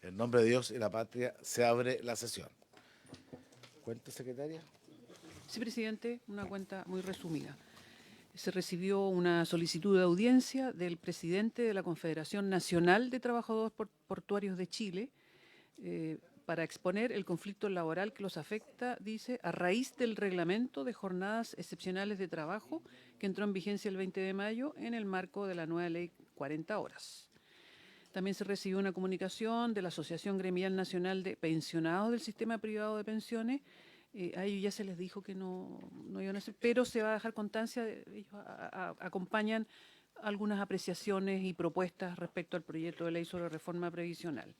En nombre de Dios y la patria se abre la sesión. ¿Cuenta, secretaria? Sí, presidente, una cuenta muy resumida. Se recibió una solicitud de audiencia del presidente de la Confederación Nacional de Trabajadores Portuarios de Chile para exponer el conflicto laboral que los afecta, dice, a raíz del reglamento de jornadas excepcionales de trabajo que entró en vigencia el 20 de mayo en el marco de la nueva ley 40 horas. También se recibió una comunicación de la Asociación Gremial Nacional de Pensionados del Sistema Privado de Pensiones. A ellos ya se les dijo que no iban a hacer, pero se va a dejar constancia, ellos acompañan algunas apreciaciones y propuestas respecto al proyecto de ley sobre reforma previsional.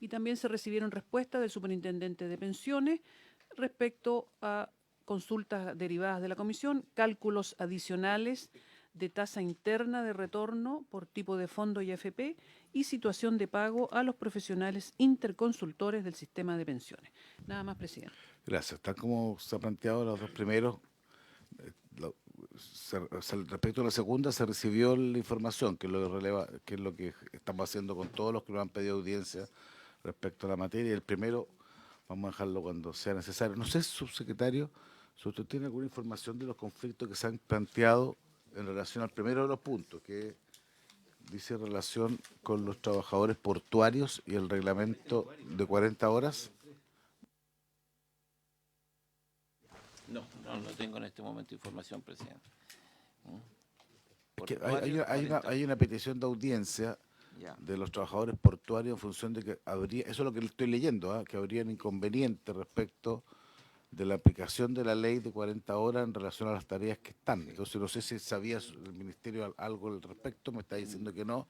Y también se recibieron respuestas del superintendente de pensiones respecto a consultas derivadas de la comisión, cálculos adicionales de tasa interna de retorno por tipo de fondo y AFP y situación de pago a los profesionales interconsultores del sistema de pensiones. Nada más, presidente. Gracias. Tal como se ha planteado los dos primeros, respecto a la segunda se recibió la información, que es lo que que es lo que estamos haciendo con todos los que nos han pedido audiencia respecto a la materia. Y el primero vamos a dejarlo cuando sea necesario. No sé, subsecretario, si usted tiene alguna información de los conflictos que se han planteado en relación al primero de los puntos, que dice relación con los trabajadores portuarios y el reglamento de 40 horas. No tengo en este momento información, presidente. Que Portuario, 40. hay una petición de audiencia Ya. de los trabajadores portuarios en función de que habría, eso es lo que le estoy leyendo, que habrían inconvenientes respecto de la aplicación de la ley de 40 horas en relación a las tareas que están. Entonces no sé si sabía el ministerio algo al respecto, me está diciendo que no.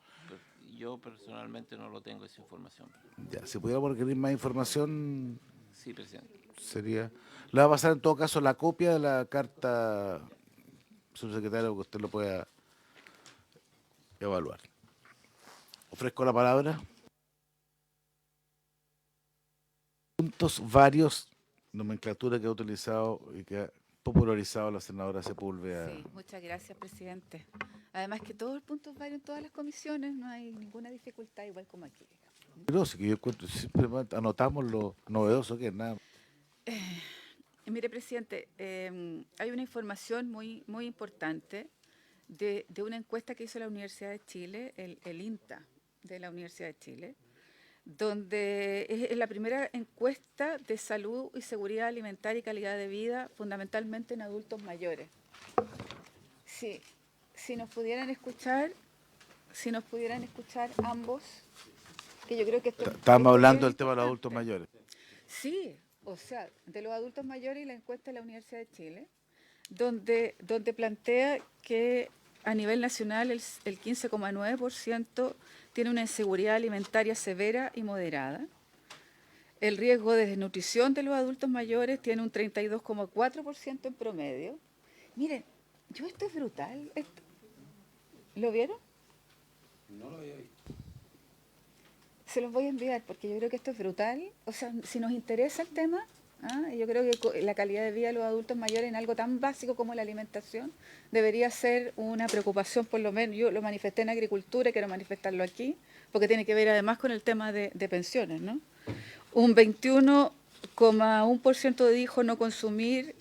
Yo personalmente no lo tengo esa información. Ya, si pudiéramos requerir más información, Sí, presidente. sería... Le va a pasar en todo caso la copia de la carta, subsecretario, que usted lo pueda evaluar. Ofrezco la palabra. Puntos varios, nomenclatura que ha utilizado y que ha popularizado la senadora Sepúlveda. Sí, muchas gracias, presidente. Además que todos los puntos varios en todas las comisiones, no hay ninguna dificultad, igual como aquí. Pero sí que yo encuentro, simplemente anotamos lo novedoso que es nada. Mire, presidente, hay una información muy importante de una encuesta que hizo la Universidad de Chile, el INTA de la Universidad de Chile, donde es la primera encuesta de salud y seguridad alimentaria y calidad de vida, fundamentalmente en adultos mayores. Sí, si nos pudieran escuchar ambos, que yo creo que Estábamos hablando bien del tema de los adultos importante. mayores. Sí, o sea, de los adultos mayores y la encuesta de la Universidad de Chile, donde plantea que a nivel nacional el 15,9% tiene una inseguridad alimentaria severa y moderada. El riesgo de desnutrición de los adultos mayores tiene un 32,4% en promedio. Miren, esto es brutal. ¿Lo vieron? No lo había visto. Se los voy a enviar porque yo creo que esto es brutal. O sea, si nos interesa el tema, yo creo que la calidad de vida de los adultos mayores en algo tan básico como la alimentación debería ser una preocupación, por lo menos. Yo lo manifesté en agricultura y quiero manifestarlo aquí, porque tiene que ver además con el tema de pensiones, ¿no? Un 21,1% dijo no consumir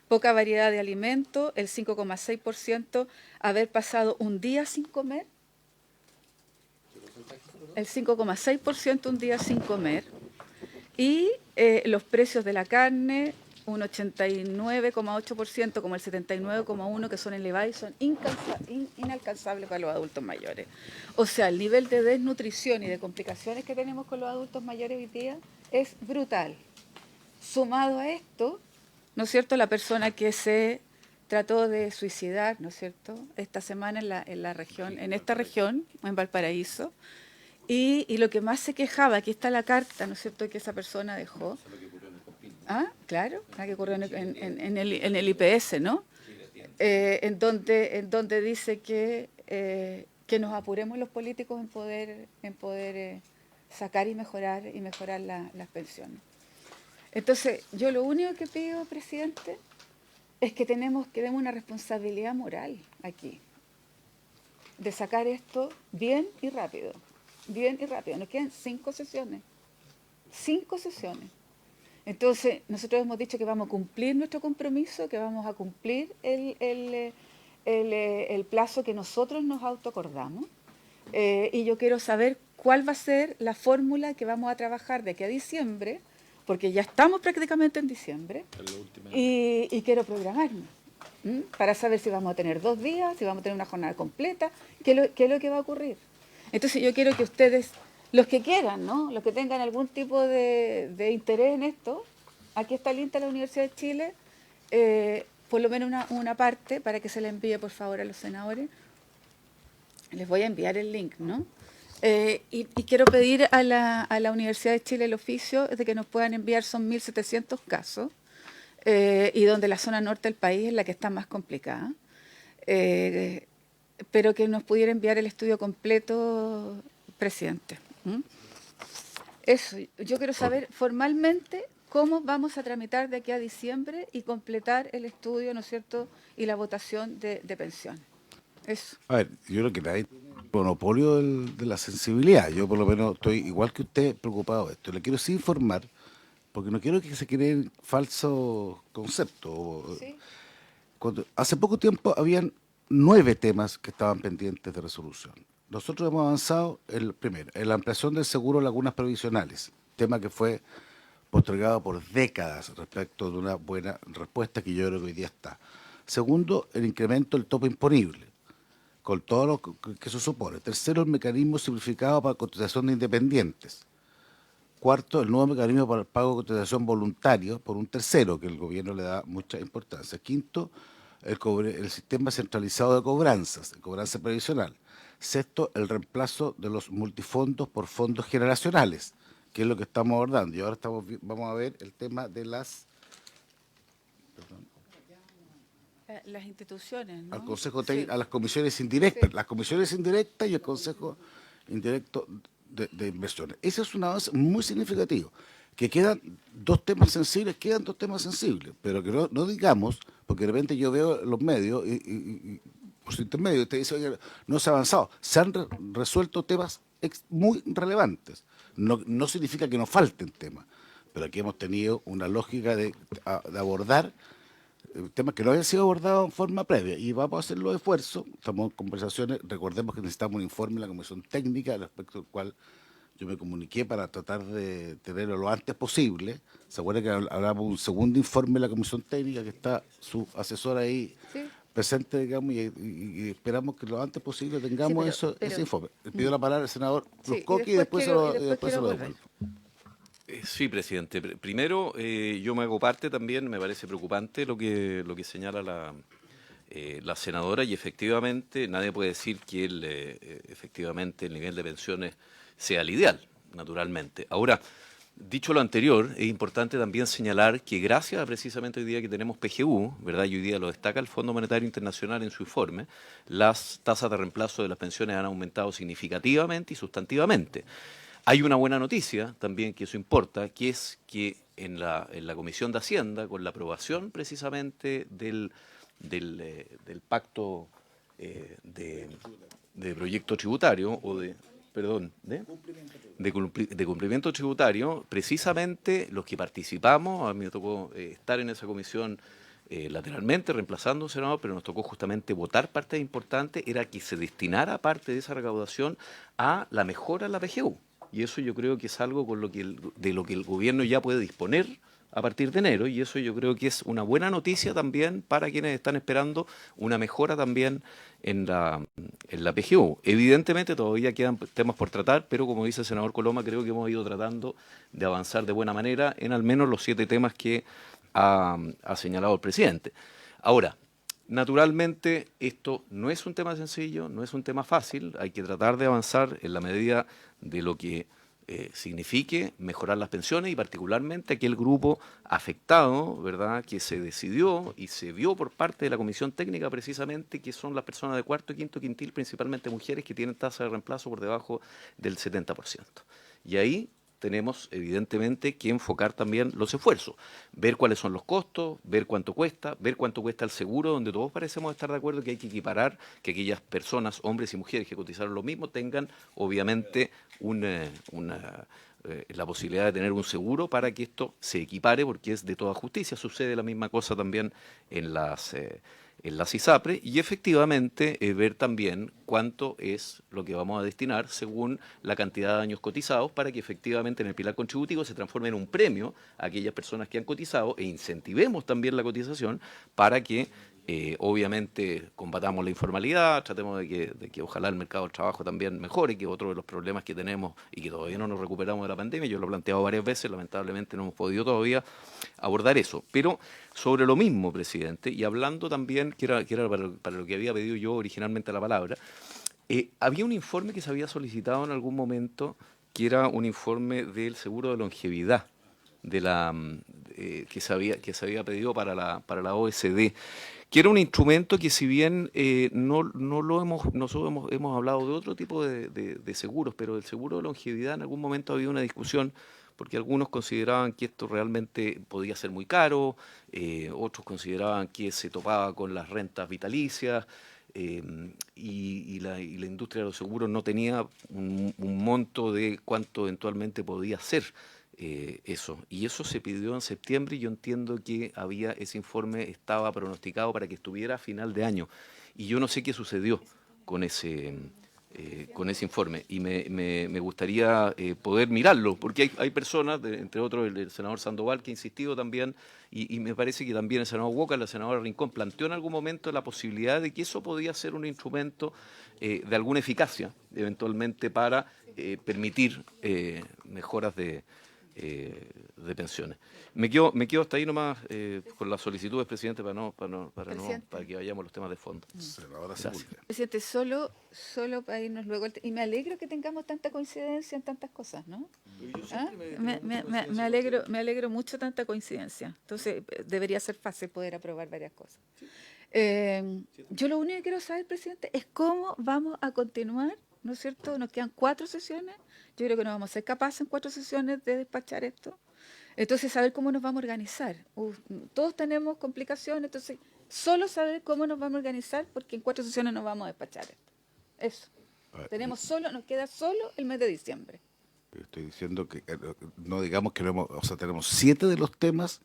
poca variedad de alimentos, el 5,6% haber pasado un día sin comer, el 5,6% un día sin comer, y los precios de la carne, un 89,8%, como el 79,1%, que son elevados y son inalcanzables para los adultos mayores. O sea, el nivel de desnutrición y de complicaciones que tenemos con los adultos mayores hoy día es brutal. Sumado a esto, ¿no es cierto?, la persona que se trató de suicidar, ¿no es cierto?, esta semana en esta región, en Valparaíso, y lo que más se quejaba, aquí está la carta, ¿no es cierto?, que esa persona dejó. Claro, la que ocurrió en el IPS, ¿no? En donde dice que nos apuremos los políticos en poder sacar y mejorar las pensiones. Entonces, yo lo único que pido, presidente, es que tenemos una responsabilidad moral aquí, de sacar esto bien y rápido. bien y rápido. Nos quedan 5 sesiones. 5 sesiones. Entonces, nosotros hemos dicho que vamos a cumplir nuestro compromiso, que vamos a cumplir el plazo que nosotros nos autoacordamos. Y yo quiero saber cuál va a ser la fórmula que vamos a trabajar de aquí a diciembre, porque ya estamos prácticamente en diciembre, y quiero programarme para saber si vamos a tener 2 días, si vamos a tener una jornada completa, qué es lo que va a ocurrir. Entonces yo quiero que ustedes, los que quieran, ¿no? Los que tengan algún tipo de interés en esto, aquí está el INTA de la Universidad de Chile, por lo menos una parte para que se le envíe por favor a los senadores. Les voy a enviar el link, ¿no? Y quiero pedir a la Universidad de Chile el oficio de que nos puedan enviar, son 1.700 casos, y donde la zona norte del país es la que está más complicada, pero que nos pudiera enviar el estudio completo, presidente. Eso, yo quiero saber formalmente cómo vamos a tramitar de aquí a diciembre y completar el estudio, ¿no es cierto?, y la votación de pensiones. Eso. A ver, yo creo que nadie tiene monopolio de la sensibilidad. Yo por lo menos estoy igual que usted preocupado de esto. Le quiero sí informar, porque no quiero que se creen falsos conceptos. ¿Sí? Hace poco tiempo habían 9 temas que estaban pendientes de resolución. Nosotros hemos avanzado primero, en la ampliación del seguro de lagunas previsionales, tema que fue postergado por décadas respecto de una buena respuesta que yo creo que hoy día está. Segundo, el incremento del tope imponible, con todo lo que eso supone. Tercero, el mecanismo simplificado para cotización de independientes. Cuarto, el nuevo mecanismo para el pago de cotización voluntario por un tercero, que el gobierno le da mucha importancia. Quinto, el sistema centralizado de cobranzas, de cobranza previsional. Sexto, el reemplazo de los multifondos por fondos generacionales, que es lo que estamos abordando. Y ahora vamos a ver el tema de las... Las instituciones, ¿no? Al Consejo Sí. a las comisiones indirectas, Sí. las comisiones indirectas y el Consejo indirecto de inversiones. Ese es un avance muy significativo. Que quedan 2 temas sensibles, pero que no digamos, porque de repente yo veo los medios y por su intermedio usted dice, oye, no se ha avanzado. Se han resuelto temas muy relevantes. No significa que nos falten temas, pero aquí hemos tenido una lógica de abordar temas que no habían sido abordados en forma previa y vamos a hacer los esfuerzos, estamos en conversaciones, recordemos que necesitamos un informe de la Comisión Técnica respecto al cual yo me comuniqué para tratar de tenerlo lo antes posible. Se acuerda que hablamos de un segundo informe de la Comisión Técnica que está su asesor ahí Sí. presente, digamos, y esperamos que lo antes posible tengamos ese informe. Le pido la palabra al senador Sí, Luzcoqui y después se lo quiero volver. devuelvo. Sí, presidente. Primero, yo me hago parte también, me parece preocupante lo que señala la senadora y efectivamente nadie puede decir que efectivamente el nivel de pensiones sea el ideal, naturalmente. Ahora, dicho lo anterior, es importante también señalar que gracias a precisamente hoy día que tenemos PGU, ¿verdad? Y hoy día lo destaca el Fondo Monetario Internacional en su informe, las tasas de reemplazo de las pensiones han aumentado significativamente y sustantivamente. Hay una buena noticia también, que eso importa, que es que en la Comisión de Hacienda, con la aprobación precisamente del pacto de proyecto tributario, o de cumplimiento tributario, precisamente los que participamos, a mí me tocó estar en esa comisión lateralmente, reemplazando un senador, pero nos tocó justamente votar parte importante, era que se destinara parte de esa recaudación a la mejora de la PGU. Y eso yo creo que es algo de lo que el gobierno ya puede disponer a partir de enero, y eso yo creo que es una buena noticia también para quienes están esperando una mejora también en la PGU. Evidentemente todavía quedan temas por tratar, pero como dice el senador Coloma, creo que hemos ido tratando de avanzar de buena manera en al menos los 7 temas que ha señalado el presidente. Ahora, naturalmente esto no es un tema sencillo, no es un tema fácil, hay que tratar de avanzar en la medida de lo que signifique mejorar las pensiones y particularmente aquel grupo afectado, ¿verdad?, que se decidió y se vio por parte de la Comisión Técnica precisamente, que son las personas de cuarto y quinto quintil, principalmente mujeres que tienen tasa de reemplazo por debajo del 70%. Y ahí tenemos evidentemente que enfocar también los esfuerzos, ver cuáles son los costos, ver cuánto cuesta el seguro, donde todos parecemos estar de acuerdo que hay que equiparar, que aquellas personas, hombres y mujeres que cotizaron lo mismo, tengan obviamente la posibilidad de tener un seguro para que esto se equipare, porque es de toda justicia. Sucede la misma cosa también en las ISAPRE, y efectivamente ver también cuánto es lo que vamos a destinar según la cantidad de años cotizados, para que efectivamente en el pilar contributivo se transforme en un premio a aquellas personas que han cotizado, e incentivemos también la cotización para que obviamente combatamos la informalidad, tratemos de que ojalá el mercado del trabajo también mejore, que otro de los problemas que tenemos y que todavía no nos recuperamos de la pandemia, yo lo he planteado varias veces, lamentablemente no hemos podido todavía abordar eso. Pero sobre lo mismo, presidente, y hablando también, que era para lo que había pedido yo originalmente la palabra, había un informe que se había solicitado en algún momento, que era un informe del seguro de longevidad, que se había pedido para la OSD, que era un instrumento que, si bien nosotros hemos hablado de otro tipo de seguros, pero el seguro de longevidad en algún momento había una discusión, porque algunos consideraban que esto realmente podía ser muy caro, otros consideraban que se topaba con las rentas vitalicias, y la industria de los seguros no tenía un monto de cuánto eventualmente podía ser eso. Y eso se pidió en septiembre, y yo entiendo que ese informe estaba pronosticado para que estuviera a final de año. Y yo no sé qué sucedió con ese informe, y me gustaría poder mirarlo, porque hay personas, entre otros el senador Sandoval, que ha insistido también, y me parece que también el senador Walker, la senadora Rincón, planteó en algún momento la posibilidad de que eso podía ser un instrumento de alguna eficacia, eventualmente, para permitir mejoras de pensiones. Me quedo hasta ahí nomás con las solicitudes, presidente, para que vayamos a los temas de fondo. Senadora Gracias. Sepúlveda. Presidente, solo para irnos luego, y me alegro que tengamos tanta coincidencia en tantas cosas, ¿no? ¿Ah? Me alegro mucho tanta coincidencia. Entonces, debería ser fácil poder aprobar varias cosas. Yo lo único que quiero saber, presidente, es cómo vamos a continuar, ¿no es cierto? Nos quedan 4 sesiones. Yo creo que no vamos a ser capaces en 4 sesiones de despachar esto. Entonces, saber cómo nos vamos a organizar. Todos tenemos complicaciones, entonces, solo saber cómo nos vamos a organizar, porque en 4 sesiones nos vamos a despachar esto. Eso. Nos queda solo el mes de diciembre. Estoy diciendo que no digamos que no hemos, o sea, tenemos 7 de los temas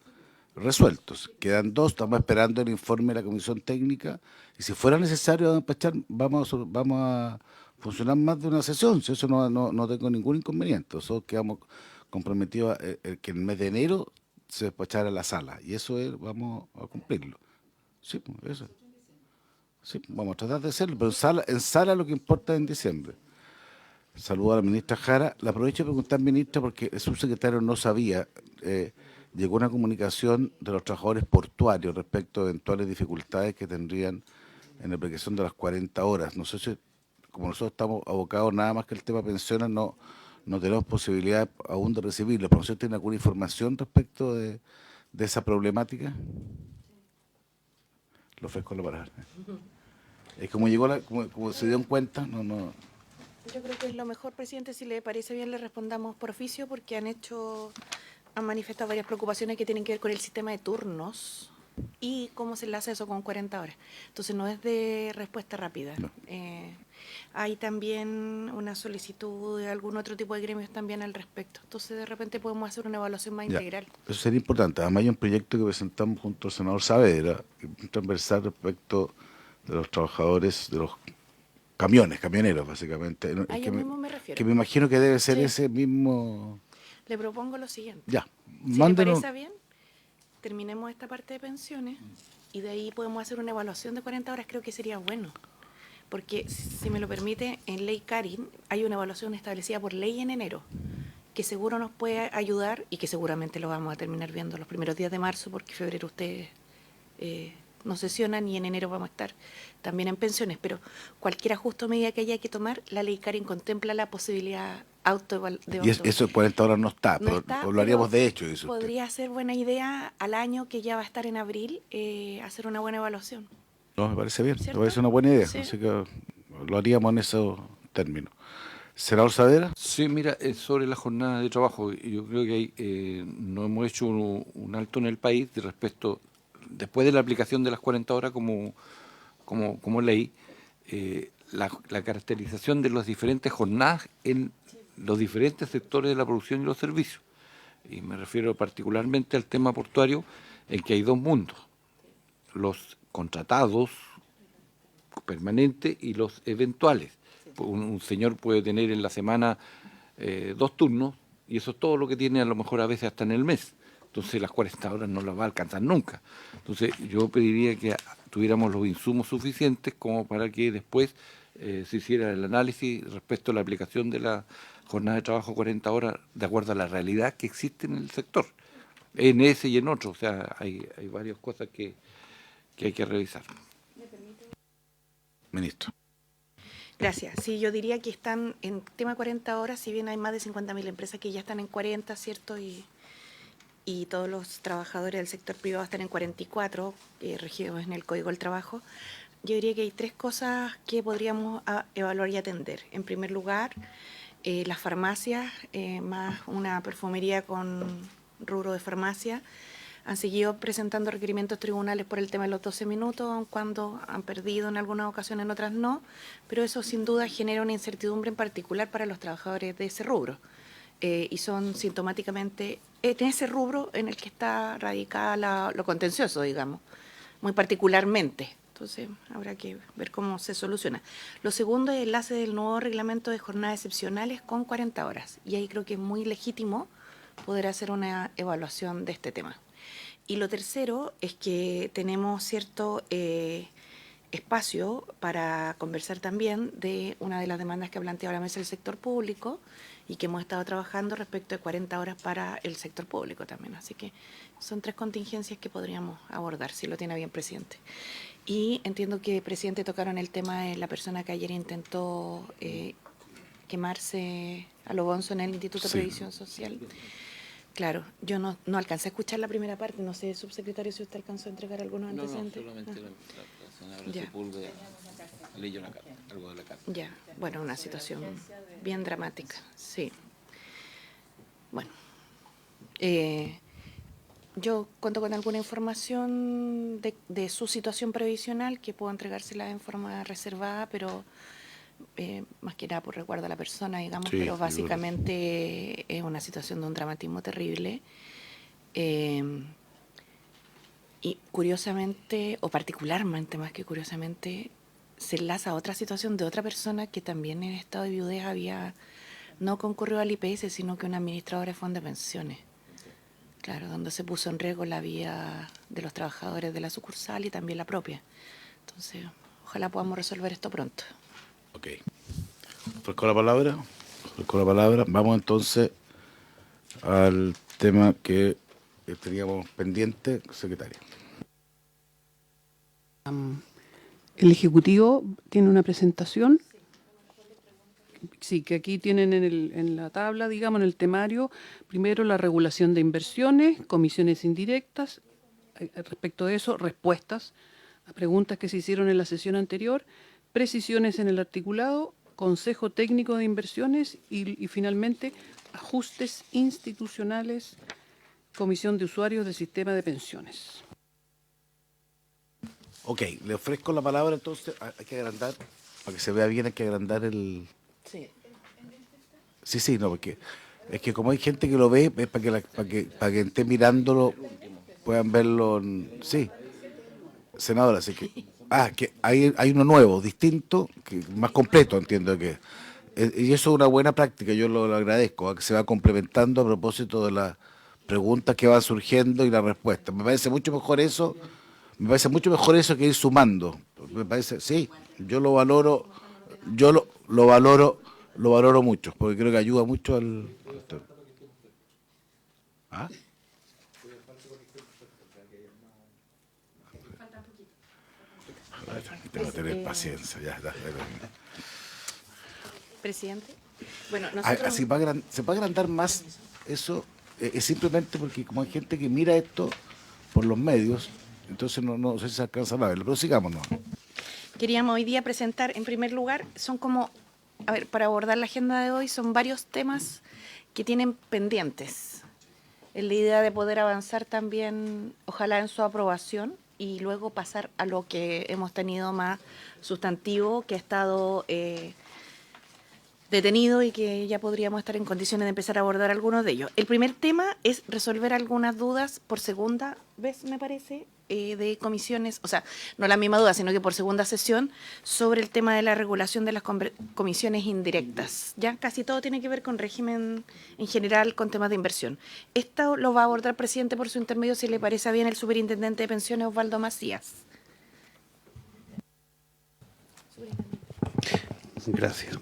resueltos. Quedan 2, estamos esperando el informe de la comisión técnica, y si fuera necesario despachar, vamos a funcionar más de una sesión, si eso no tengo ningún inconveniente. Nosotros quedamos comprometidos que en el mes de enero se despachara la sala, y eso vamos a cumplirlo. Sí, pues, eso. Sí, vamos a tratar de hacerlo, pero en sala lo que importa es en diciembre. Saludo a la ministra Jara. Le aprovecho de preguntar, ministra, porque el subsecretario no sabía, llegó una comunicación de los trabajadores portuarios respecto a eventuales dificultades que tendrían en la aplicación de las 40 horas. No sé si, como nosotros estamos abocados nada más que el tema pensiones, no tenemos posibilidad aún de recibirlo. ¿Pero usted tiene alguna información respecto de esa problemática? Lo ofrezco la palabra. Es como llegó, como se dieron cuenta, no. Yo creo que es lo mejor, presidente, si le parece bien, le respondamos por oficio, porque han manifestado varias preocupaciones que tienen que ver con el sistema de turnos y cómo se enlaza eso con 40 horas. Entonces no es de respuesta rápida. No. Hay también una solicitud de algún otro tipo de gremios también al respecto. Entonces de repente podemos hacer una evaluación más integral. Eso sería importante. Además hay un proyecto que presentamos junto al senador Saavedra, transversal respecto de los trabajadores, de los camioneros, básicamente. A ellos mismos me refiero. Que me imagino que debe ser Sí. ese mismo. Le propongo lo siguiente. Ya, Si mándenos. le parece bien, terminemos esta parte de pensiones y de ahí podemos hacer una evaluación de 40 horas. Creo que sería bueno. Porque, si me lo permite, en Ley Karin hay una evaluación establecida por ley en enero, que seguro nos puede ayudar y que seguramente lo vamos a terminar viendo los primeros días de marzo, porque en febrero ustedes no sesionan y en enero vamos a estar también en pensiones. Pero cualquier ajuste o medida que haya que tomar, la Ley Karin contempla la posibilidad de Y eso de 40 horas no está, No pero está, lo haríamos pero de hecho, dice usted. podría ser buena idea al año, que ya va a estar en abril, hacer una buena evaluación. No, me parece bien, me ¿Cierto? parece una buena idea, Sí. así que lo haríamos en esos términos. Senador Saavedra. Sí, mira, sobre la jornada de trabajo, yo creo que no hemos hecho un alto en el país después de la aplicación de las 40 horas como ley, la caracterización de las diferentes jornadas en los diferentes sectores de la producción y los servicios. Y me refiero particularmente al tema portuario, en que hay dos mundos: los contratados permanentes y los eventuales. Un señor puede tener en la semana 2 turnos, y eso es todo lo que tiene, a lo mejor a veces hasta en el mes. Entonces las 40 horas no las va a alcanzar nunca. Entonces yo pediría que tuviéramos los insumos suficientes como para que después se hiciera el análisis respecto a la aplicación de la jornada de trabajo 40 horas de acuerdo a la realidad que existe en el sector, en ese y en otro. O sea, hay varias cosas que hay que revisar. Ministro. Gracias. Sí, yo diría que están en tema 40 horas, si bien hay más de 50.000 empresas que ya están en 40, ¿cierto? Y todos los trabajadores del sector privado están en 44, regidos en el Código del Trabajo. Yo diría que hay 3 cosas que podríamos evaluar y atender. En primer lugar, las farmacias, más una perfumería con rubro de farmacia, han seguido presentando requerimientos tribunales por el tema de los 12 minutos, aun cuando han perdido en algunas ocasiones, en otras no, pero eso sin duda genera una incertidumbre en particular para los trabajadores de ese rubro. Y son sintomáticamente en ese rubro en el que está radicada lo contencioso, digamos, muy particularmente. Entonces habrá que ver cómo se soluciona. Lo segundo es el enlace del nuevo reglamento de jornadas excepcionales con 40 horas. Y ahí creo que es muy legítimo poder hacer una evaluación de este tema. Y lo tercero es que tenemos cierto espacio para conversar también de una de las demandas que ha planteado la mesa del sector público y que hemos estado trabajando respecto de 40 horas para el sector público también. Así que son 3 contingencias que podríamos abordar, si lo tiene bien, presidente. Y entiendo que, presidente, tocaron el tema de la persona que ayer intentó quemarse a lo bonzo en el Instituto de Previsión Social. Claro, yo no alcancé a escuchar la primera parte, no sé, subsecretario, si usted alcanzó a entregar algunos antecedentes. No, solamente la señora Sepúlveda leyó algo de la carta. Ya, bueno, una situación bien dramática, sí. Bueno, yo cuento con alguna información de su situación previsional que puedo entregársela en forma reservada, pero más que nada por recuerdo a la persona, digamos, Sí, pero básicamente es una situación de un dramatismo terrible. Y curiosamente, o particularmente más que curiosamente, se enlaza a otra situación de otra persona que también en estado de viudez había no concurrido al IPS, sino que una administradora de fondos de pensiones. Claro, donde se puso en riesgo la vida de los trabajadores de la sucursal y también la propia. Entonces, ojalá podamos resolver esto pronto. Ok. Ofrezco la palabra. Vamos entonces al tema que teníamos pendiente, secretaria. El Ejecutivo tiene una presentación. Sí, que aquí tienen en la tabla, digamos, en el temario, primero la regulación de inversiones, comisiones indirectas, respecto de eso, respuestas a preguntas que se hicieron en la sesión anterior, precisiones en el articulado, Consejo Técnico de Inversiones y finalmente ajustes institucionales, Comisión de Usuarios del Sistema de Pensiones. Ok, le ofrezco la palabra entonces. Hay que agrandar, para que se vea bien hay que agrandar el... Sí. Sí, no, porque es que como hay gente que lo ve, es para que esté mirándolo, puedan verlo. Sí, senadora, así que... que hay uno nuevo, distinto, más completo, entiendo que. Y eso es una buena práctica, yo lo agradezco, que se va complementando a propósito de las preguntas que van surgiendo y las respuestas. Me parece mucho mejor eso que ir sumando. Me parece, sí, yo lo valoro, lo valoro mucho, porque creo que ayuda mucho al... ¿Ah? Tengo que tener paciencia, ya. Presidente. Bueno, nosotros... Se puede agrandar más eso, es simplemente porque como hay gente que mira esto por los medios, entonces no sé si se alcanza a verlo, pero sigámonos. Queríamos hoy día presentar, en primer lugar, son como a ver, para abordar la agenda de hoy son varios temas que tienen pendientes. Es la idea de poder avanzar también, ojalá en su aprobación, y luego pasar a lo que hemos tenido más sustantivo, que ha estado detenido y que ya podríamos estar en condiciones de empezar a abordar algunos de ellos. El primer tema es resolver algunas dudas por segunda vez, me parece, de comisiones, o sea, no la misma duda, sino que por segunda sesión, sobre el tema de la regulación de las comisiones indirectas. Ya casi todo tiene que ver con régimen en general, con temas de inversión. Esto lo va a abordar, presidente, por su intermedio, si le parece bien, el superintendente de pensiones, Osvaldo Macías. Gracias.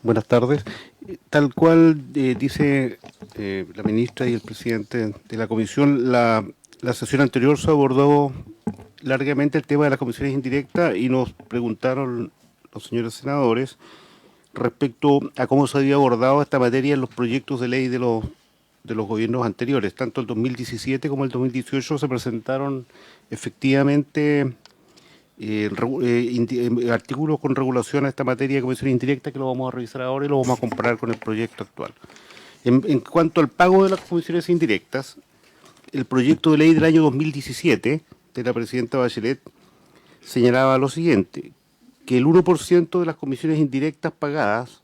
Buenas tardes. Tal cual dice la ministra y el presidente de la comisión, la sesión anterior se abordó largamente el tema de las comisiones indirectas y nos preguntaron los señores senadores respecto a cómo se había abordado esta materia en los proyectos de ley de los gobiernos anteriores. Tanto el 2017 como el 2018 se presentaron efectivamente artículos con regulación a esta materia de comisiones indirectas, que lo vamos a revisar ahora y lo vamos a comparar con el proyecto actual. En cuanto al pago de las comisiones indirectas, el proyecto de ley del año 2017 de la presidenta Bachelet señalaba lo siguiente, que el 1% de las comisiones indirectas pagadas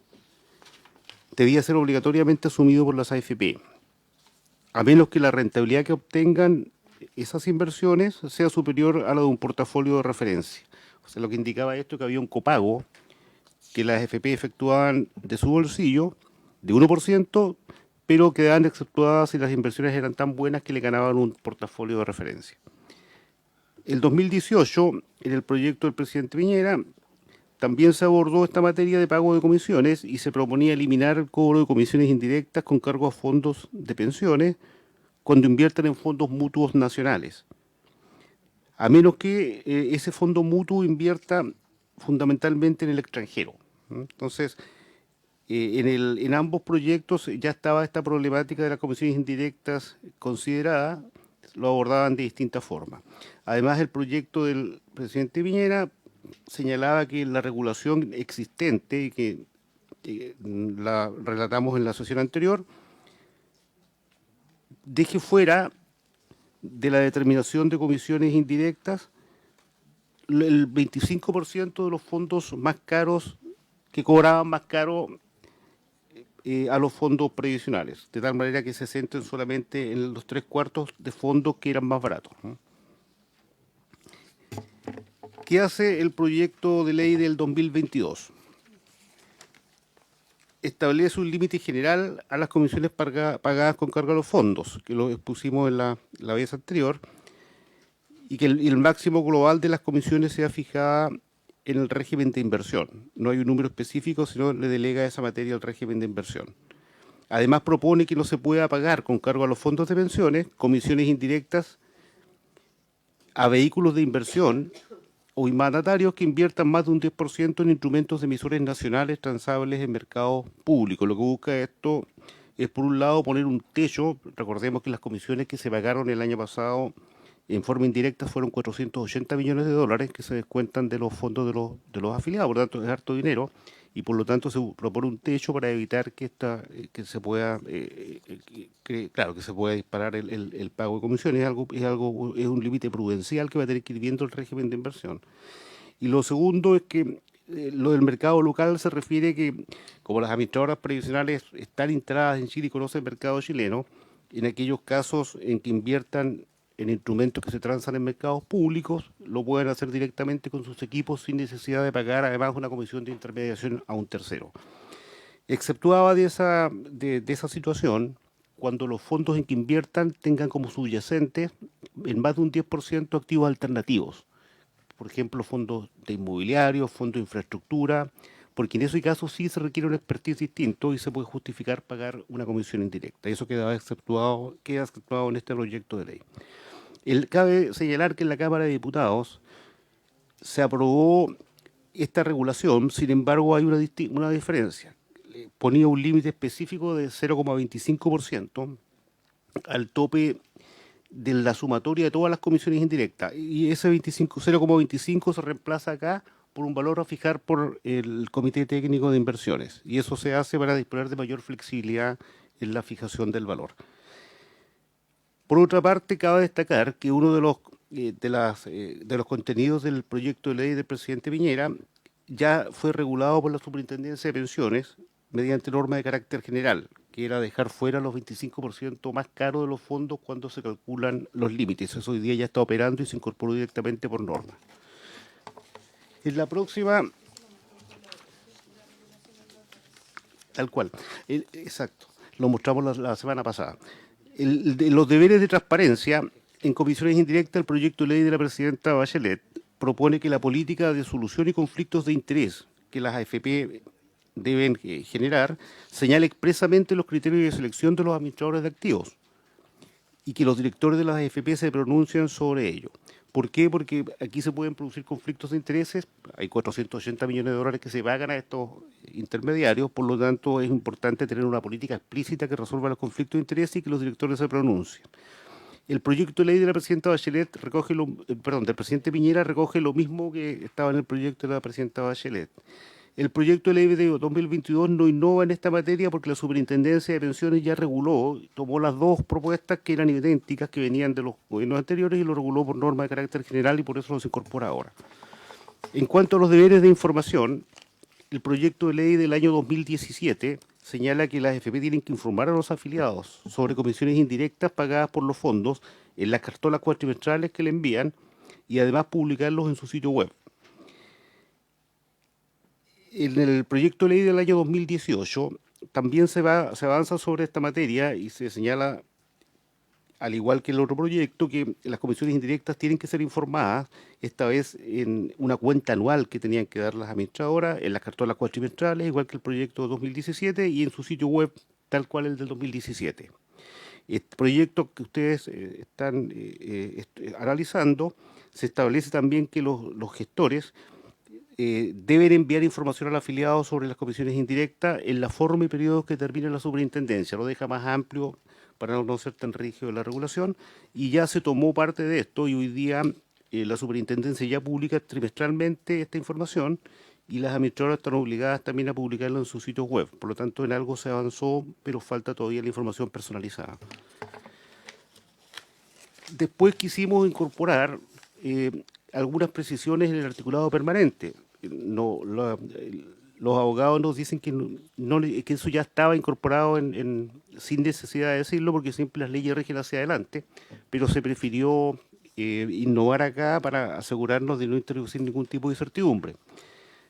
debía ser obligatoriamente asumido por las AFP, a menos que la rentabilidad que obtengan esas inversiones sea superior a la de un portafolio de referencia. O sea, lo que indicaba esto es que había un copago que las AFP efectuaban de su bolsillo de 1%, pero quedaban exceptuadas si las inversiones eran tan buenas que le ganaban un portafolio de referencia. El 2018, en el proyecto del presidente Piñera, también se abordó esta materia de pago de comisiones y se proponía eliminar el cobro de comisiones indirectas con cargo a fondos de pensiones cuando inviertan en fondos mutuos nacionales, a menos que ese fondo mutuo invierta fundamentalmente en el extranjero. Entonces, en ambos proyectos ya estaba esta problemática de las comisiones indirectas considerada, lo abordaban de distintas formas. Además, el proyecto del presidente Piñera señalaba que la regulación existente, que la relatamos en la sesión anterior, deje fuera de la determinación de comisiones indirectas el 25% de los fondos más caros que cobraban más caro a los fondos previsionales, de tal manera que se centren solamente en los 3/4 de fondos que eran más baratos. ¿Qué hace el proyecto de ley del 2022? Establece un límite general a las comisiones pagadas con cargo a los fondos, que lo expusimos en la vez anterior, y que el máximo global de las comisiones sea fijada en el régimen de inversión. No hay un número específico, sino le delega esa materia al régimen de inversión. Además, propone que no se pueda pagar con cargo a los fondos de pensiones comisiones indirectas a vehículos de inversión o mandatarios que inviertan más de un 10% en instrumentos de emisores nacionales transables en mercados públicos. Lo que busca esto es, por un lado, poner un techo. Recordemos que las comisiones que se pagaron el año pasado en forma indirecta fueron 480 millones de dólares que se descuentan de los fondos de los afiliados. Por lo tanto, es harto dinero y por lo tanto se propone un techo para evitar que se pueda disparar el pago de comisiones. Es un límite prudencial que va a tener que ir viendo el régimen de inversión. Y lo segundo es que lo del mercado local se refiere que, como las administradoras previsionales están instaladas en Chile y conocen el mercado chileno, en aquellos casos en que inviertan en instrumentos que se transan en mercados públicos, lo pueden hacer directamente con sus equipos sin necesidad de pagar además una comisión de intermediación a un tercero. Exceptuaba de esa situación cuando los fondos en que inviertan tengan como subyacentes en más de un 10% activos alternativos, por ejemplo, fondos de inmobiliario, fondos de infraestructura, porque en ese caso sí se requiere un expertise distinto y se puede justificar pagar una comisión indirecta. Eso queda exceptuado en este proyecto de ley. Cabe señalar que en la Cámara de Diputados se aprobó esta regulación, sin embargo hay una diferencia. Ponía un límite específico de 0,25% al tope de la sumatoria de todas las comisiones indirectas, y ese 0,25 se reemplaza acá por un valor a fijar por el Comité Técnico de Inversiones, y eso se hace para disponer de mayor flexibilidad en la fijación del valor. Por otra parte, cabe destacar que uno de los contenidos del proyecto de ley del presidente Piñera ya fue regulado por la Superintendencia de Pensiones mediante norma de carácter general, que era dejar fuera los 25% más caros de los fondos cuando se calculan los límites. Eso hoy día ya está operando y se incorporó directamente por norma. En la próxima, tal cual, exacto, lo mostramos la semana pasada. Los deberes de transparencia en comisiones indirectas, el proyecto de ley de la presidenta Bachelet propone que la política de solución y conflictos de interés que las AFP deben generar señale expresamente los criterios de selección de los administradores de activos y que los directores de las AFP se pronuncien sobre ello. ¿Por qué? Porque aquí se pueden producir conflictos de intereses, hay 480 millones de dólares que se pagan a estos intermediarios, por lo tanto es importante tener una política explícita que resuelva los conflictos de interés y que los directores se pronuncien. El proyecto de ley de la presidenta Bachelet del presidente Piñera recoge lo mismo que estaba en el proyecto de la presidenta Bachelet. El proyecto de ley de 2022 no innova en esta materia porque la Superintendencia de Pensiones ya reguló, tomó las dos propuestas que eran idénticas, que venían de los gobiernos anteriores, y lo reguló por norma de carácter general y por eso los incorpora ahora. En cuanto a los deberes de información, el proyecto de ley del año 2017 señala que las AFP tienen que informar a los afiliados sobre comisiones indirectas pagadas por los fondos en las cartolas cuatrimestrales que le envían y además publicarlos en su sitio web. En el proyecto de ley del año 2018 también se avanza sobre esta materia y se señala, al igual que el otro proyecto, que las comisiones indirectas tienen que ser informadas, esta vez en una cuenta anual que tenían que dar las administradoras, en las cartolas cuatrimestrales, igual que el proyecto de 2017, y en su sitio web, tal cual el del 2017. Este proyecto que ustedes están analizando, se establece también que los gestores deben enviar información al afiliado sobre las comisiones indirectas en la forma y periodos que determine la superintendencia. Lo deja más amplio para no ser tan rígido la regulación, y ya se tomó parte de esto, y hoy día la superintendencia ya publica trimestralmente esta información y las administradoras están obligadas también a publicarlo en sus sitios web. Por lo tanto, en algo se avanzó, pero falta todavía la información personalizada. Después quisimos incorporar algunas precisiones en el articulado permanente. Los abogados nos dicen que eso ya estaba incorporado sin necesidad de decirlo, porque siempre las leyes rigen hacia adelante, pero se prefirió innovar acá para asegurarnos de no introducir ningún tipo de incertidumbre.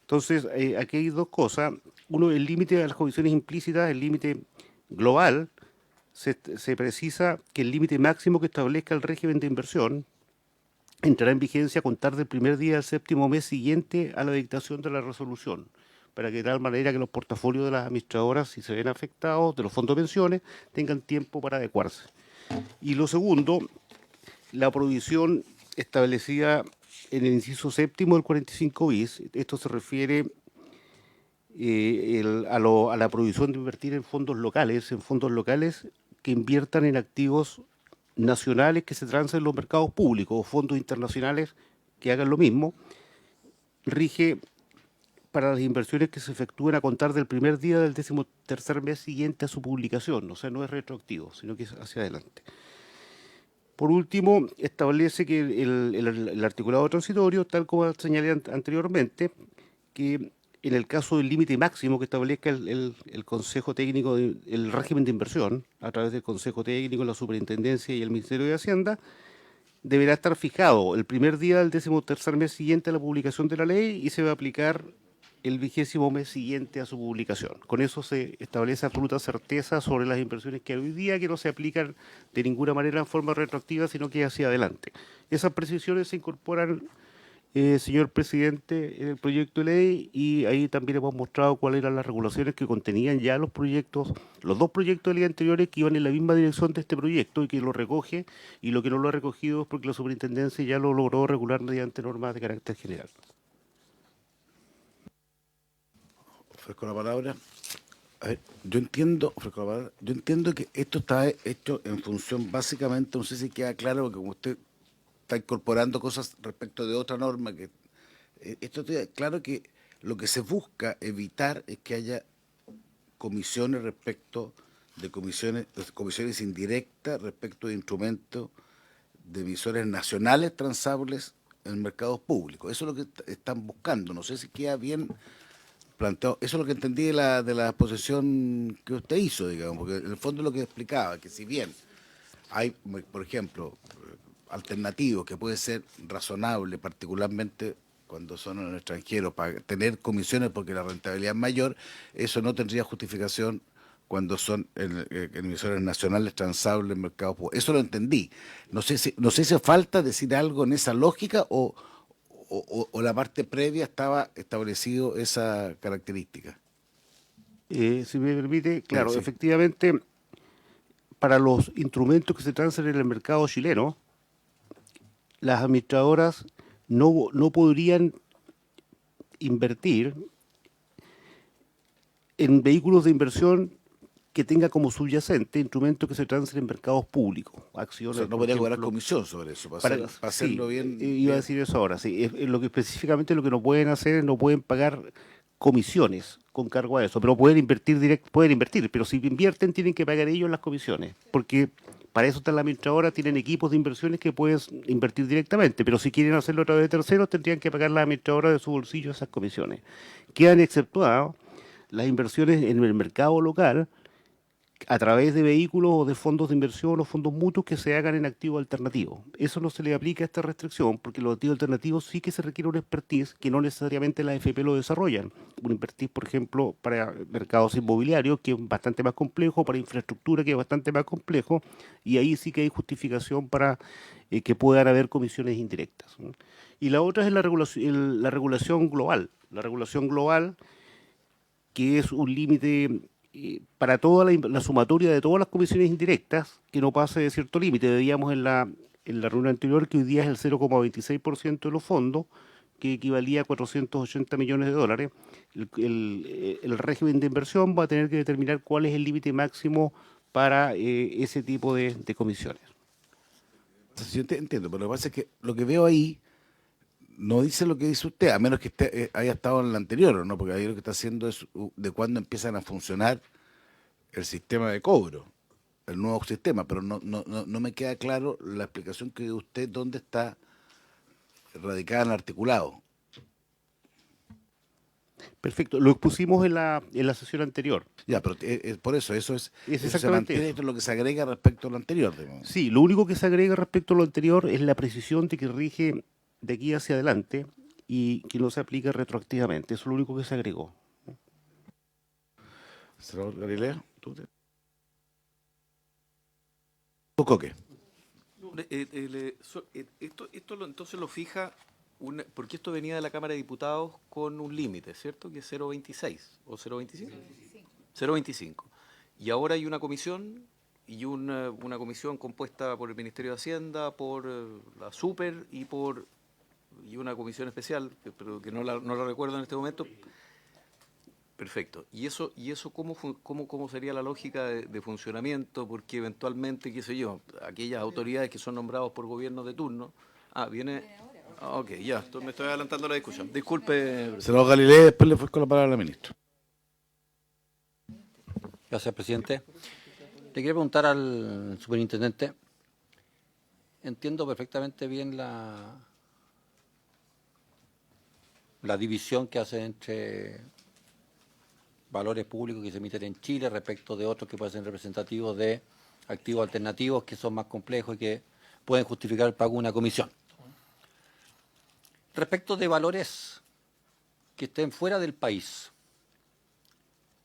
Entonces, aquí hay dos cosas. Uno, el límite de las comisiones implícitas, el límite global, se precisa que el límite máximo que establezca el régimen de inversión entrará en vigencia a contar del primer día del séptimo mes siguiente a la dictación de la resolución, para que de tal manera que los portafolios de las administradoras, si se ven afectados, de los fondos de pensiones, tengan tiempo para adecuarse. Y lo segundo, la prohibición establecida en el inciso séptimo del 45 bis, esto se refiere a la prohibición de invertir en fondos locales que inviertan en activos nacionales que se transen en los mercados públicos, o fondos internacionales que hagan lo mismo. Rige para las inversiones que se efectúen a contar del primer día del 13º mes siguiente a su publicación, o sea, no es retroactivo, sino que es hacia adelante. Por último, establece que el articulado transitorio, tal como señalé anteriormente, que en el caso del límite máximo que establezca el Consejo Técnico, el régimen de inversión, a través del Consejo Técnico, la Superintendencia y el Ministerio de Hacienda, deberá estar fijado el primer día del 13º mes siguiente a la publicación de la ley y se va a aplicar el 20º mes siguiente a su publicación. Con eso se establece absoluta certeza sobre las inversiones que hay hoy día, que no se aplican de ninguna manera en forma retroactiva, sino que hacia adelante. Esas precisiones se incorporan, señor presidente, en el proyecto de ley, y ahí también hemos mostrado cuáles eran las regulaciones que contenían ya los dos proyectos de ley anteriores que iban en la misma dirección de este proyecto y que lo recoge, y lo que no lo ha recogido es porque la superintendencia ya lo logró regular mediante normas de carácter general. Ofrezco la palabra. A ver, yo entiendo que esto está hecho en función, básicamente, no sé si queda claro, porque como usted está incorporando cosas respecto de otra norma que esto estoy claro que lo que se busca evitar es que haya comisiones respecto de comisiones indirectas respecto de instrumentos de emisores nacionales transables en mercados públicos. Eso es lo que están buscando. No sé si queda bien planteado. Eso es lo que entendí de la exposición que usted hizo, digamos, porque en el fondo lo que explicaba, que si bien hay, por ejemplo, alternativos que puede ser razonable, particularmente cuando son en el extranjero, para tener comisiones porque la rentabilidad es mayor, eso no tendría justificación cuando son en emisiones nacionales transables en mercados públicos. Eso lo entendí. No sé si falta decir algo en esa lógica o la parte previa estaba establecido esa característica. Si me permite, claro, Sí. efectivamente, para los instrumentos que se transan en el mercado chileno, las administradoras no podrían invertir en vehículos de inversión que tenga como subyacente instrumentos que se transen en mercados públicos, O acciones, sea, no por podría cobrar ejemplo. comisión sobre eso, para Sí, hacerlo bien. iba a decir eso ahora, sí. Es lo que específicamente lo que no pueden hacer es no pueden pagar comisiones con cargo a eso, pero pueden invertir, pero si invierten tienen que pagar ellos las comisiones, porque para eso está la administradora, tienen equipos de inversiones que pueden invertir directamente, pero si quieren hacerlo a través de terceros tendrían que pagar la administradora de su bolsillo esas comisiones. Quedan exceptuadas las inversiones en el mercado local a través de vehículos o de fondos de inversión o fondos mutuos que se hagan en activos alternativos. Eso no se le aplica a esta restricción porque los activos alternativos sí que se requiere un expertise que no necesariamente las FP lo desarrollan. Un expertise, por ejemplo, para mercados inmobiliarios, que es bastante más complejo, para infraestructura, que es bastante más complejo, y ahí sí que hay justificación para que puedan haber comisiones indirectas, ¿no? Y la otra es la regulación global. La regulación global, que es un límite para toda la sumatoria de todas las comisiones indirectas, que no pase de cierto límite. Veíamos en la reunión anterior que hoy día es el 0,26% de los fondos, que equivalía a 480 millones de dólares. El régimen de inversión va a tener que determinar cuál es el límite máximo para ese tipo de comisiones. Sí, yo entiendo, pero lo que pasa es que lo que veo ahí no dice lo que dice usted, a menos que haya estado en el anterior, ¿no? Porque ahí lo que está haciendo es de cuándo empiezan a funcionar el sistema de cobro, el nuevo sistema, pero no me queda claro la explicación que dio usted, dónde está radicada en el articulado. Perfecto, lo expusimos en la sesión anterior. Ya, pero por eso eso se exactamente mantiene, eso. esto es lo que se agrega respecto a lo anterior, digamos. Sí, lo único que se agrega respecto a lo anterior es la precisión de que rige de aquí hacia adelante y que no se aplica retroactivamente. Eso es lo único que se agregó. Senador Galileo, ¿tú? Coque. Entonces lo fija, porque esto venía de la Cámara de Diputados con un límite, ¿cierto? Que es 0,26 o 0,25. 0,25. Y ahora hay una comisión y una comisión compuesta por el Ministerio de Hacienda, por la Super y una comisión especial, pero que no la recuerdo en este momento. Perfecto. ¿Y eso cómo sería la lógica de funcionamiento? Porque eventualmente, qué sé yo, aquellas autoridades que son nombrados por gobiernos de turno... ok, ya, me estoy adelantando la discusión. Disculpe. Senador Galileo, después le fue con la palabra al ministro. Gracias, presidente. Le quería preguntar al superintendente. Entiendo perfectamente bien la división que hace entre valores públicos que se emiten en Chile respecto de otros que pueden ser representativos de activos alternativos que son más complejos y que pueden justificar el pago de una comisión. Respecto de valores que estén fuera del país,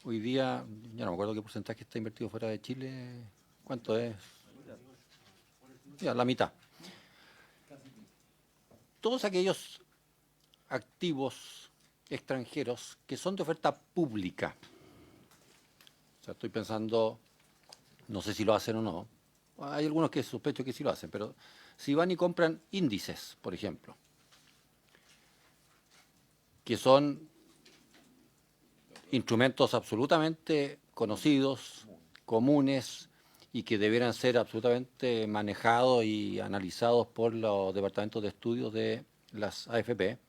hoy día, ya no me acuerdo qué porcentaje está invertido fuera de Chile, ¿cuánto es? Ya, la mitad. Todos aquellos activos extranjeros que son de oferta pública, o sea, estoy pensando, no sé si lo hacen o no, hay algunos que sospecho que sí lo hacen, pero si van y compran índices, por ejemplo, que son instrumentos absolutamente conocidos, comunes, y que debieran ser absolutamente manejados y analizados por los departamentos de estudios de las AFP,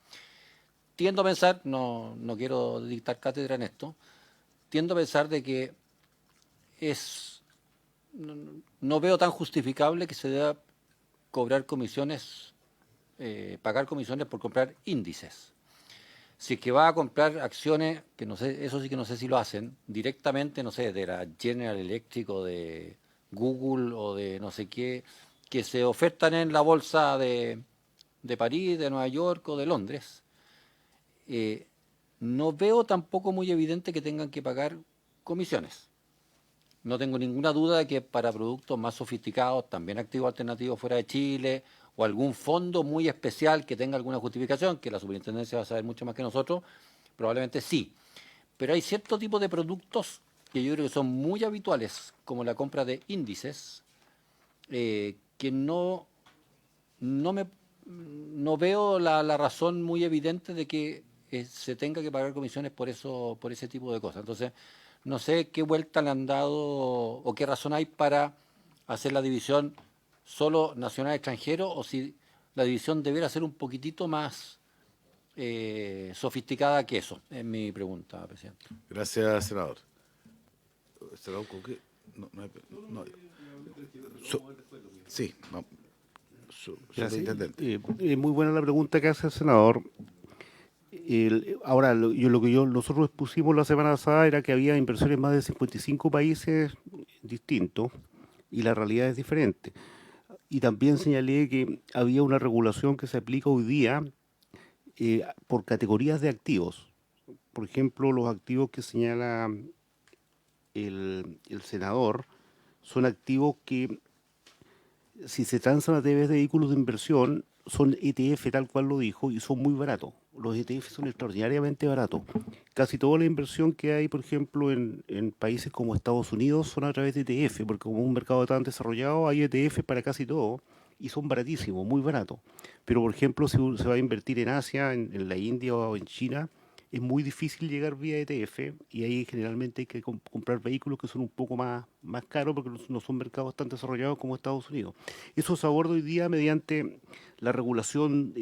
tiendo a pensar, no quiero dictar cátedra en esto, tiendo a pensar de que no veo tan justificable que se deba cobrar comisiones, pagar comisiones por comprar índices. Si es que va a comprar acciones, que no sé, eso sí que no sé si lo hacen, directamente, no sé, de la General Electric o de Google o de no sé qué, que se ofertan en la bolsa de París, de Nueva York o de Londres, no veo tampoco muy evidente que tengan que pagar comisiones. No tengo ninguna duda de que para productos más sofisticados, también activos alternativos fuera de Chile, o algún fondo muy especial que tenga alguna justificación, que la superintendencia va a saber mucho más que nosotros, probablemente sí. Pero hay cierto tipo de productos que yo creo que son muy habituales, como la compra de índices, que no veo la razón muy evidente de que se tenga que pagar comisiones por ese tipo de cosas. Entonces, no sé qué vuelta le han dado o qué razón hay para hacer la división solo nacional-extranjero, o si la división debiera ser un poquitito más sofisticada que eso, es mi pregunta, presidente. Gracias, senador. Senador Coque, sí, vamos. Gracias. Superintendente. Muy buena la pregunta que hace el senador. Ahora, lo que nosotros expusimos la semana pasada era que había inversiones en más de 55 países distintos y la realidad es diferente. Y también señalé que había una regulación que se aplica hoy día por categorías de activos. Por ejemplo, los activos que señala el senador son activos que, si se transan a través de vehículos de inversión, son ETF, tal cual lo dijo, y son muy baratos. Los ETF son extraordinariamente baratos. Casi toda la inversión que hay, por ejemplo, en países como Estados Unidos son a través de ETF, porque como es un mercado tan desarrollado, hay ETF para casi todo, y son baratísimos, muy baratos. Pero, por ejemplo, si se va a invertir en Asia, en la India o en China, es muy difícil llegar vía ETF, y ahí generalmente hay que comprar vehículos que son un poco más caros, porque no son mercados tan desarrollados como Estados Unidos. Eso se aborda hoy día mediante la regulación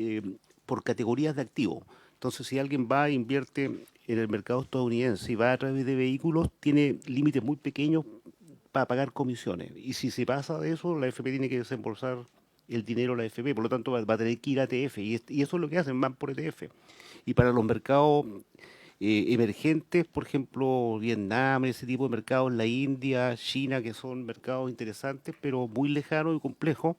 por categorías de activos. Entonces, si alguien va e invierte en el mercado estadounidense y va a través de vehículos, tiene límites muy pequeños para pagar comisiones. Y si se pasa de eso, la AFP tiene que desembolsar el dinero a la AFP, por lo tanto va a tener que ir a ETF. Y eso es lo que hacen, van por ETF. Y para los mercados emergentes, por ejemplo, Vietnam, ese tipo de mercados, la India, China, que son mercados interesantes, pero muy lejanos y complejos,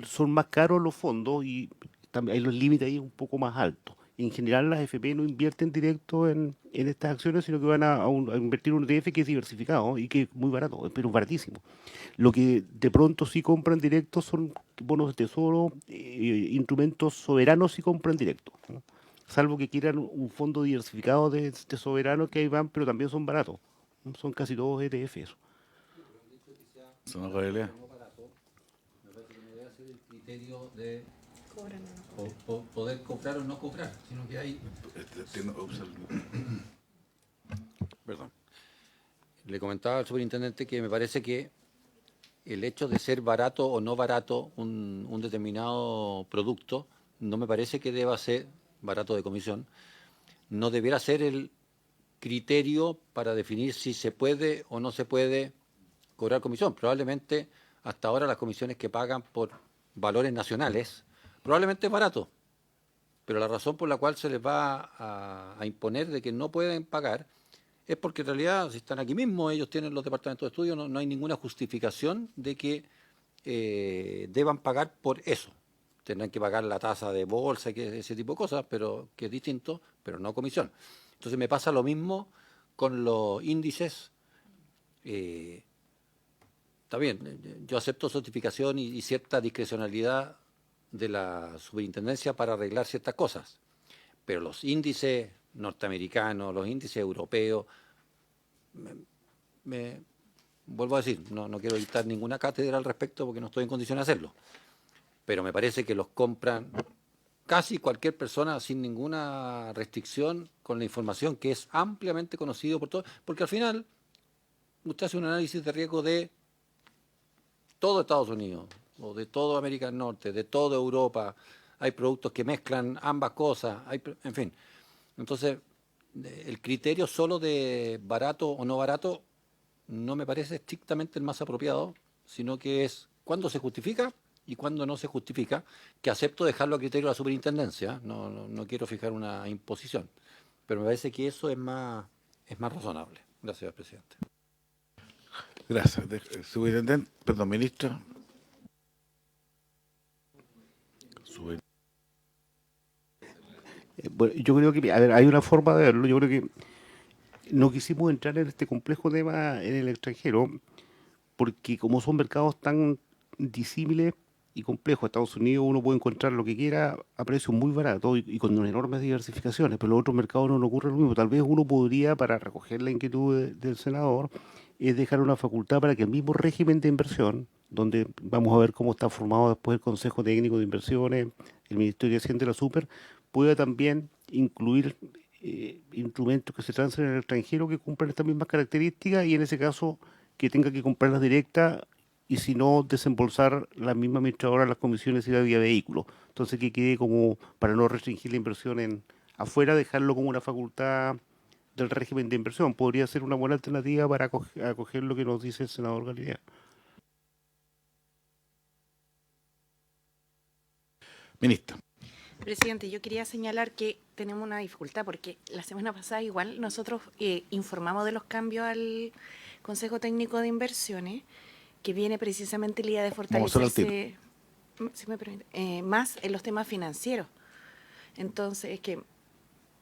son más caros los fondos y también hay los límites ahí un poco más altos. En general, las FP no invierten directo en estas acciones, sino que van a invertir en un ETF que es diversificado y que es muy barato, pero baratísimo. Lo que de pronto sí compran directo son bonos de tesoro, instrumentos soberanos sí compran directo, ¿no? Salvo que quieran un fondo diversificado de soberanos, que ahí van, pero también son baratos, ¿no? Son casi todos ETF eso. Senador Gaviria. El criterio de poder comprar o no comprar, sino que hay... Perdón. Le comentaba al superintendente que me parece que el hecho de ser barato o no barato un determinado producto, no me parece que deba ser barato de comisión, no debiera ser el criterio para definir si se puede o no se puede cobrar comisión. Probablemente hasta ahora las comisiones que pagan por valores nacionales, probablemente es barato, pero la razón por la cual se les va a imponer de que no pueden pagar es porque en realidad, si están aquí mismo, ellos tienen los departamentos de estudio, no hay ninguna justificación de que deban pagar por eso. Tendrán que pagar la tasa de bolsa, que ese tipo de cosas, pero que es distinto, pero no comisión. Entonces me pasa lo mismo con los índices. Está bien, yo acepto certificación y cierta discrecionalidad de la superintendencia para arreglar ciertas cosas, pero los índices norteamericanos, los índices europeos, vuelvo a decir, no quiero dictar ninguna cátedra al respecto porque no estoy en condiciones de hacerlo, pero me parece que los compran casi cualquier persona sin ninguna restricción, con la información que es ampliamente conocido por todos, porque al final usted hace un análisis de riesgo de todo Estados Unidos, o de toda América del Norte, de toda Europa, hay productos que mezclan ambas cosas, en fin. Entonces, el criterio solo de barato o no barato no me parece estrictamente el más apropiado, sino que es cuándo se justifica y cuándo no se justifica, que acepto dejarlo a criterio de la superintendencia, no quiero fijar una imposición, pero me parece que eso es más razonable. Gracias, presidente. Gracias. Superintendente, perdón, ministro. Bueno, yo creo que, a ver, hay una forma de verlo. Yo creo que no quisimos entrar en este complejo tema en el extranjero, porque como son mercados tan disímiles y complejos, Estados Unidos uno puede encontrar lo que quiera a precios muy baratos y con enormes diversificaciones, pero en los otros mercados no ocurre lo mismo. Tal vez uno podría, para recoger la inquietud del senador, es dejar una facultad para que el mismo régimen de inversión, donde vamos a ver cómo está formado después el Consejo Técnico de Inversiones, el Ministerio de Hacienda y la Super, pueda también incluir instrumentos que se transfieren en el extranjero que cumplan estas mismas características y en ese caso que tenga que comprarlas directas y si no desembolsar la misma administradora las comisiones y la vía vehículo. Entonces que quede como, para no restringir la inversión en afuera, dejarlo como una facultad del régimen de inversión. Podría ser una buena alternativa para acoger lo que nos dice el senador Galilea. Ministro. Presidente, yo quería señalar que tenemos una dificultad porque la semana pasada igual nosotros informamos de los cambios al Consejo Técnico de Inversiones, que viene precisamente la idea de fortalecerse, si me permite, más en los temas financieros. Entonces, es que,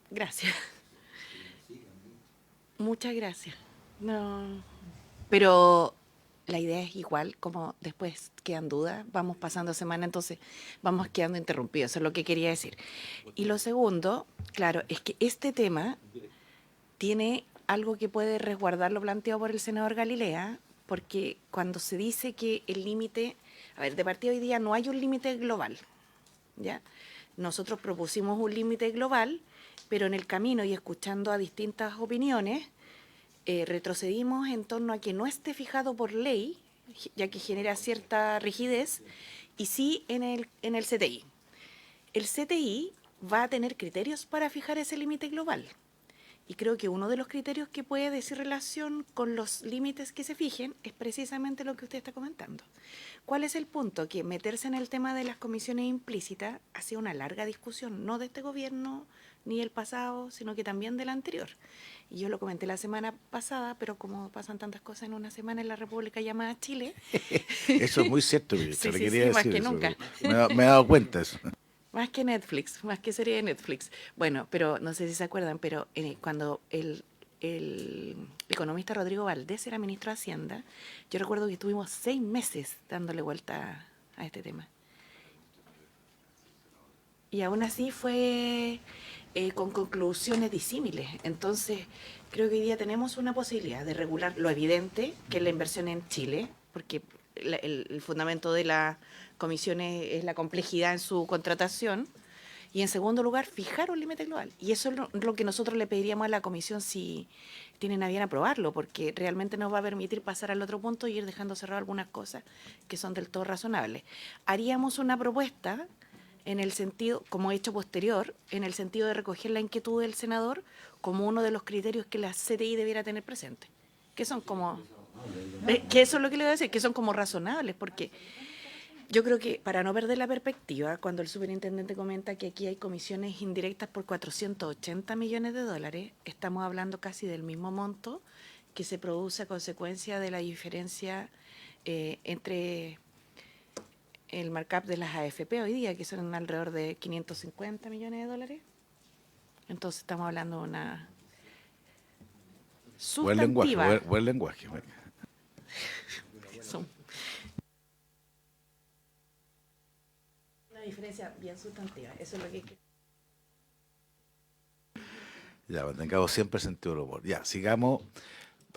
gracias. Muchas gracias. No, pero la idea es igual, como después quedan dudas, vamos pasando semana, entonces vamos quedando interrumpidos, eso es lo que quería decir. Y lo segundo, claro, es que este tema tiene algo que puede resguardar lo planteado por el senador Galilea, porque cuando se dice que el límite, a ver, de partida hoy día no hay un límite global, ¿ya? Nosotros propusimos un límite global, pero en el camino y escuchando a distintas opiniones, retrocedimos en torno a que no esté fijado por ley, ya que genera cierta rigidez, y sí en el CTI. El CTI va a tener criterios para fijar ese límite global. Y creo que uno de los criterios que puede decir relación con los límites que se fijen es precisamente lo que usted está comentando. ¿Cuál es el punto? Que meterse en el tema de las comisiones implícitas ha sido una larga discusión, no de este gobierno ni el pasado, sino que también del anterior. Y yo lo comenté la semana pasada, pero como pasan tantas cosas en una semana en la República llamada Chile. Eso es muy cierto, ministro. Sí, Le quería más decir que eso. nunca. Me he dado cuenta de eso. Más que Netflix, más que serie de Netflix. Bueno, pero no sé si se acuerdan, pero cuando el economista Rodrigo Valdés era ministro de Hacienda, yo recuerdo que estuvimos 6 meses dándole vuelta a este tema. Y aún así fue con conclusiones disímiles. Entonces, creo que hoy día tenemos una posibilidad de regular lo evidente, que es la inversión en Chile, porque el fundamento de la comisión es la complejidad en su contratación. Y en segundo lugar, fijar un límite global. Y eso es lo que nosotros le pediríamos a la comisión si tienen a bien aprobarlo, porque realmente nos va a permitir pasar al otro punto y ir dejando cerrado algunas cosas que son del todo razonables. Haríamos una propuesta en el sentido, como hecho posterior, en el sentido de recoger la inquietud del senador como uno de los criterios que la CTI debiera tener presente, que son como, que eso es lo que le voy a decir, que son como razonables, porque yo creo que para no perder la perspectiva, cuando el superintendente comenta que aquí hay comisiones indirectas por 480 millones de dólares, estamos hablando casi del mismo monto que se produce a consecuencia de la diferencia entre el markup de las AFP hoy día, que son alrededor de 550 millones de dólares. Entonces estamos hablando de una sustantiva. Buen lenguaje. Son una diferencia bien sustantiva. Eso es lo que... Ya, tengamos siempre sentido del humor. Ya, sigamos.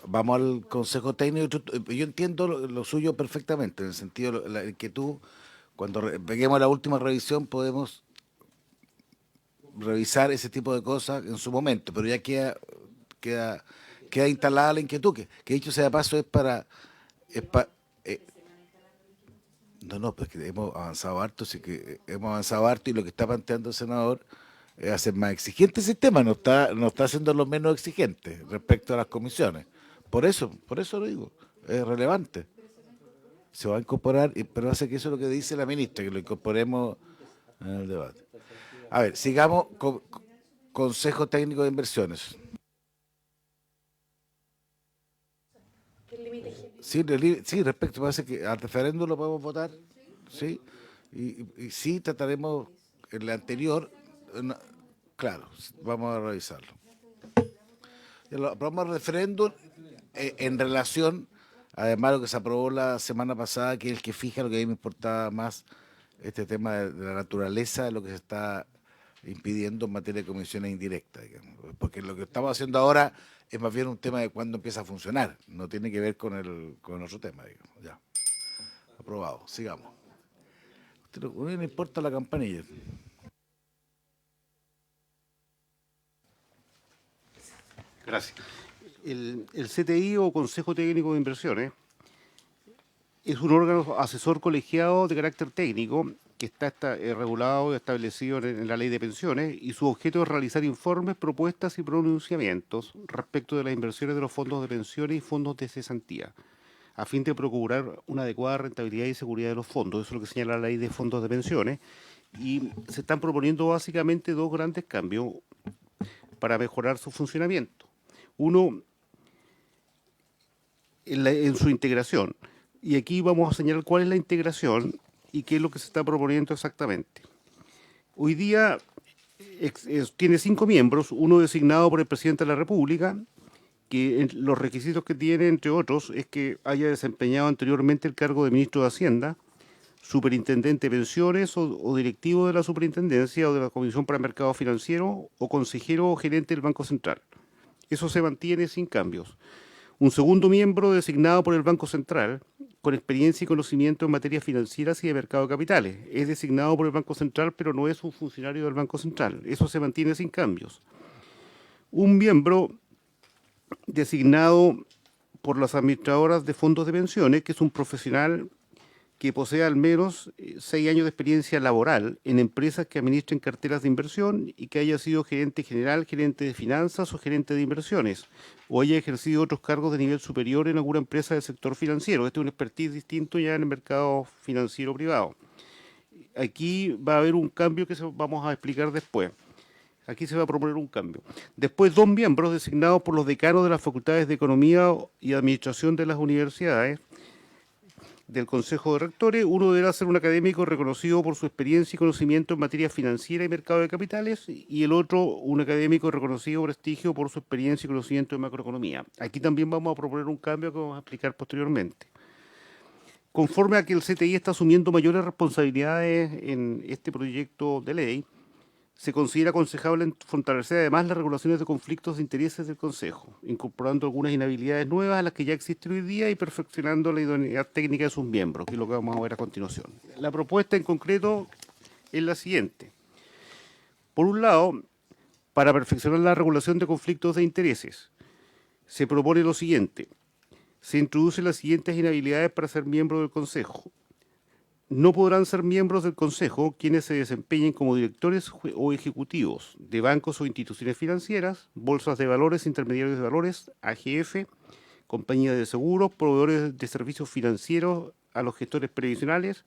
Vamos al Consejo Técnico. Yo entiendo lo suyo perfectamente, en el sentido de que tú, cuando peguemos la última revisión, podemos revisar ese tipo de cosas en su momento, pero ya queda instalada la inquietud, que dicho sea de paso es para... No, pues que hemos avanzado harto, sí que hemos avanzado harto y lo que está planteando el senador es hacer más exigente el sistema, no está haciendo lo menos exigente respecto a las comisiones. Por eso lo digo, es relevante. Se va a incorporar, pero hace que eso es lo que dice la ministra, que lo incorporemos en el debate. A ver, sigamos con Consejo Técnico de Inversiones. Sí, respecto, parece que al referéndum lo podemos votar, sí, y sí trataremos en la anterior, claro, vamos a revisarlo. Lo aprobamos el referéndum en relación, además, a lo que se aprobó la semana pasada, que es el que fija lo que a mí me importaba más, este tema de la naturaleza de lo que se está impidiendo en materia de comisiones indirectas, digamos. Porque lo que estamos haciendo ahora es más bien un tema de cuándo empieza a funcionar, no tiene que ver con otro tema, digamos. Ya, aprobado, sigamos. A usted no le importa la campanilla. Gracias. El CTI o Consejo Técnico de Inversiones es un órgano asesor colegiado de carácter técnico que está regulado y establecido en la Ley de Pensiones, y su objeto es realizar informes, propuestas y pronunciamientos respecto de las inversiones de los fondos de pensiones y fondos de cesantía, a fin de procurar una adecuada rentabilidad y seguridad de los fondos. Eso es lo que señala la Ley de Fondos de Pensiones, y se están proponiendo básicamente dos grandes cambios para mejorar su funcionamiento. Uno, en su integración, y aquí vamos a señalar cuál es la integración y qué es lo que se está proponiendo exactamente. Hoy día tiene 5 miembros, uno designado por el presidente de la República, que los requisitos que tiene, entre otros, es que haya desempeñado anteriormente el cargo de ministro de Hacienda, superintendente de pensiones o directivo de la superintendencia o de la Comisión para el Mercado Financiero, o consejero o gerente del Banco Central. Eso se mantiene sin cambios. Un segundo miembro designado por el Banco Central, con experiencia y conocimiento en materias financieras y de mercado de capitales. Es designado por el Banco Central, pero no es un funcionario del Banco Central. Eso se mantiene sin cambios. Un miembro designado por las administradoras de fondos de pensiones, que es un profesional que posea al menos 6 años de experiencia laboral en empresas que administren carteras de inversión y que haya sido gerente general, gerente de finanzas o gerente de inversiones, o haya ejercido otros cargos de nivel superior en alguna empresa del sector financiero. Este es un expertise distinto ya en el mercado financiero privado. Aquí va a haber un cambio que vamos a explicar después. Aquí se va a proponer un cambio. Después, 2 miembros designados por los decanos de las facultades de Economía y Administración de las universidades, del Consejo de Rectores. Uno deberá ser un académico reconocido por su experiencia y conocimiento en materia financiera y mercado de capitales, y el otro un académico reconocido prestigio por su experiencia y conocimiento en macroeconomía. Aquí también vamos a proponer un cambio que vamos a explicar posteriormente. Conforme a que el CTI está asumiendo mayores responsabilidades en este proyecto de ley, se considera aconsejable fortalecer además las regulaciones de conflictos de intereses del Consejo, incorporando algunas inhabilidades nuevas a las que ya existen hoy día y perfeccionando la idoneidad técnica de sus miembros, que es lo que vamos a ver a continuación. La propuesta en concreto es la siguiente. Por un lado, para perfeccionar la regulación de conflictos de intereses, se propone lo siguiente. Se introducen las siguientes inhabilidades para ser miembro del Consejo. No podrán ser miembros del Consejo quienes se desempeñen como directores o ejecutivos de bancos o instituciones financieras, bolsas de valores, intermediarios de valores, AGF, compañías de seguros, proveedores de servicios financieros a los gestores previsionales,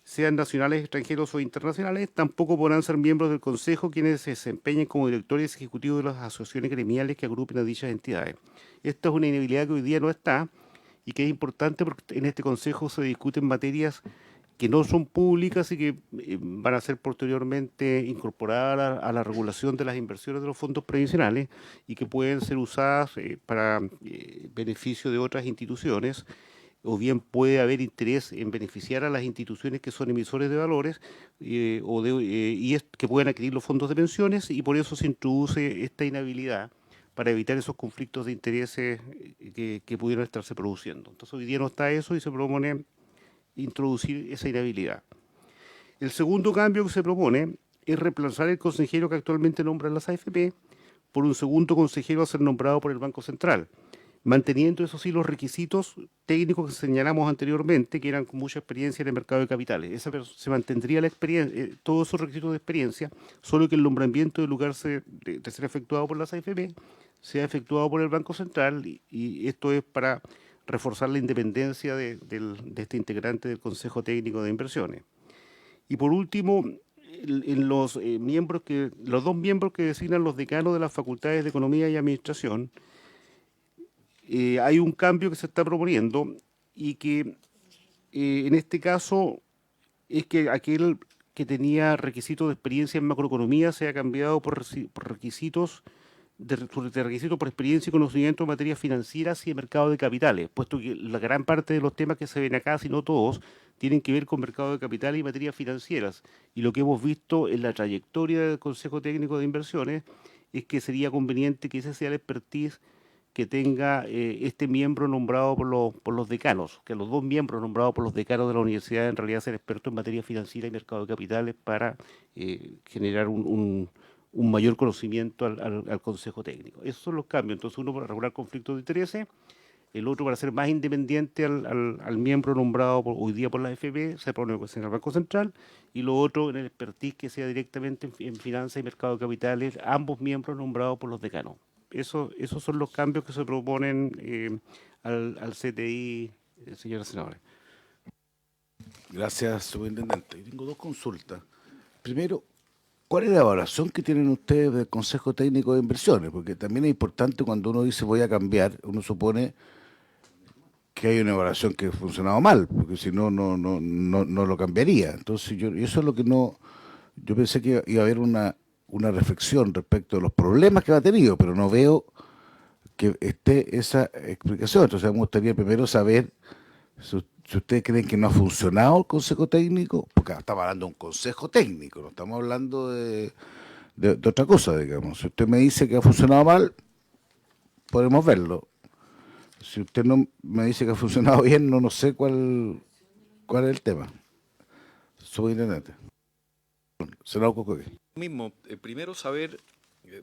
sean nacionales, extranjeros o internacionales. Tampoco podrán ser miembros del Consejo quienes se desempeñen como directores ejecutivos de las asociaciones gremiales que agrupen a dichas entidades. Esta es una inhabilidad que hoy día no está y que es importante porque en este Consejo se discuten materias que no son públicas y que van a ser posteriormente incorporadas a la regulación de las inversiones de los fondos previsionales y que pueden ser usadas para beneficio de otras instituciones, o bien puede haber interés en beneficiar a las instituciones que son emisores de valores que puedan adquirir los fondos de pensiones, y por eso se introduce esta inhabilidad para evitar esos conflictos de intereses que pudieran estarse produciendo. Entonces hoy día no está eso y se propone introducir esa inhabilidad. El segundo cambio que se propone es reemplazar el consejero que actualmente nombran las AFP por un segundo consejero a ser nombrado por el Banco Central, manteniendo, eso sí, los requisitos técnicos que señalamos anteriormente, que eran con mucha experiencia en el mercado de capitales. Se mantendría la experiencia, todos esos requisitos de experiencia, solo que el nombramiento del lugar de ser efectuado por las AFP sea efectuado por el Banco Central, y esto es para reforzar la independencia de este integrante del Consejo Técnico de Inversiones. Y por último, en los dos miembros que designan los decanos de las facultades de Economía y Administración, hay un cambio que se está proponiendo, y que en este caso es que aquel que tenía requisitos de experiencia en macroeconomía sea cambiado por requisitos por experiencia y conocimiento en materias financieras y de mercado de capitales, puesto que la gran parte de los temas que se ven acá, si no todos, tienen que ver con mercado de capitales y materias financieras. Y lo que hemos visto en la trayectoria del Consejo Técnico de Inversiones es que sería conveniente que ese sea el expertise que tenga este miembro nombrado por los decanos, que los dos miembros nombrados por los decanos de la universidad en realidad sean expertos en materia financiera y mercado de capitales, para generar un mayor conocimiento al Consejo Técnico. Esos son los cambios. Entonces, uno para regular conflictos de intereses, el otro para ser más independiente al miembro nombrado hoy día por la AFP, se pone en el Banco Central, y lo otro en el expertise que sea directamente en finanzas y mercado de capitales, ambos miembros nombrados por los decanos. Esos son los cambios que se proponen al CTI, señora senadora. Gracias, superintendente. Tengo dos consultas. Primero, ¿cuál es la evaluación que tienen ustedes del Consejo Técnico de Inversiones? Porque también es importante, cuando uno dice voy a cambiar, uno supone que hay una evaluación que ha funcionado mal, porque si no, no lo cambiaría. Entonces, eso es lo que no... Yo pensé que iba a haber una reflexión respecto de los problemas que ha tenido, pero no veo que esté esa explicación. Entonces, me gustaría primero saber si ustedes creen que no ha funcionado el Consejo Técnico, porque estamos hablando de un Consejo Técnico, no estamos hablando de otra cosa, digamos. Si usted me dice que ha funcionado mal, podemos verlo. Si usted no me dice que ha funcionado bien, no sé cuál es el tema. Subintendente. Senador Cocoque. Mismo, primero saber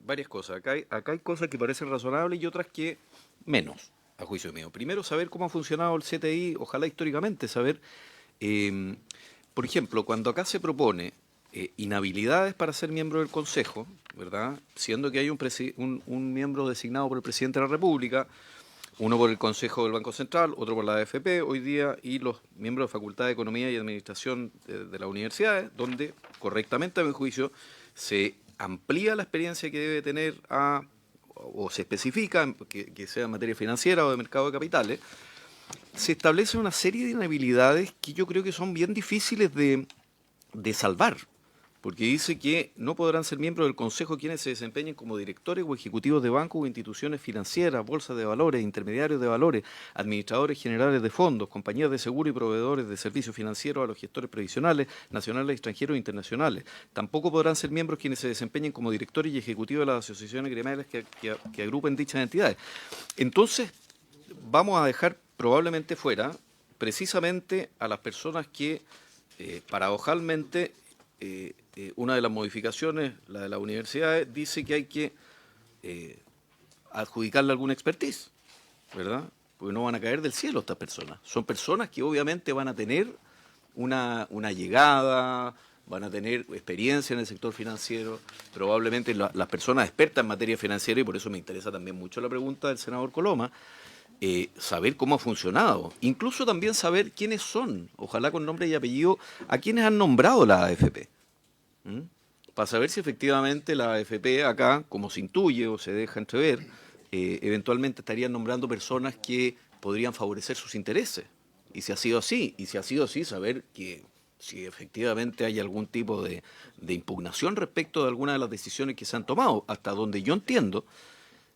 varias cosas. Acá hay cosas que parecen razonables y otras que menos, a juicio mío. Primero, saber cómo ha funcionado el CTI, ojalá históricamente, saber, por ejemplo, cuando acá se propone inhabilidades para ser miembro del Consejo, ¿verdad? Siendo que hay un miembro designado por el Presidente de la República, uno por el Consejo del Banco Central, otro por la AFP hoy día, y los miembros de Facultad de Economía y Administración de las universidades, donde correctamente, a mi juicio, se amplía la experiencia que debe tener o se especifica que sea en materia financiera o de mercado de capitales. Se establece una serie de inhabilidades que yo creo que son bien difíciles de salvar, porque dice que no podrán ser miembros del Consejo quienes se desempeñen como directores o ejecutivos de bancos o instituciones financieras, bolsas de valores, intermediarios de valores, administradores generales de fondos, compañías de seguro y proveedores de servicios financieros a los gestores previsionales, nacionales, extranjeros e internacionales. Tampoco podrán ser miembros quienes se desempeñen como directores y ejecutivos de las asociaciones gremiales que agrupen dichas entidades. Entonces, vamos a dejar probablemente fuera precisamente a las personas que, paradojalmente, una de las modificaciones, la de las universidades, dice que hay que adjudicarle alguna expertise, ¿verdad? Porque no van a caer del cielo estas personas. Son personas que obviamente van a tener una llegada, van a tener experiencia en el sector financiero, probablemente las personas expertas en materia financiera, y por eso me interesa también mucho la pregunta del senador Coloma, saber cómo ha funcionado, incluso también saber quiénes son, ojalá con nombre y apellido, a quienes han nombrado la AFP. Para saber si efectivamente la AFP acá, como se intuye o se deja entrever, eventualmente estarían nombrando personas que podrían favorecer sus intereses. Y si ha sido así, saber que si efectivamente hay algún tipo de impugnación respecto de alguna de las decisiones que se han tomado. Hasta donde yo entiendo,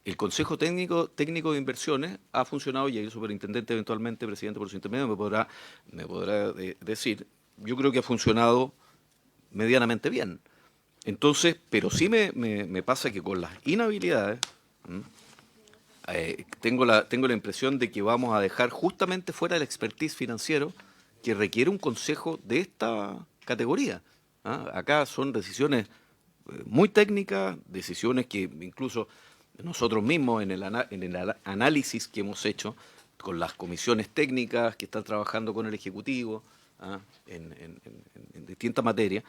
el Consejo Técnico de Inversiones ha funcionado, y el superintendente eventualmente, presidente por su intermedio, me podrá decir, yo creo que ha funcionado medianamente bien. Entonces, pero sí me pasa que con las inhabilidades tengo la impresión de que vamos a dejar justamente fuera el expertise financiero que requiere un consejo de esta categoría. Acá son decisiones muy técnicas, decisiones que incluso nosotros mismos en el análisis que hemos hecho con las comisiones técnicas que están trabajando con el Ejecutivo en distintas materias,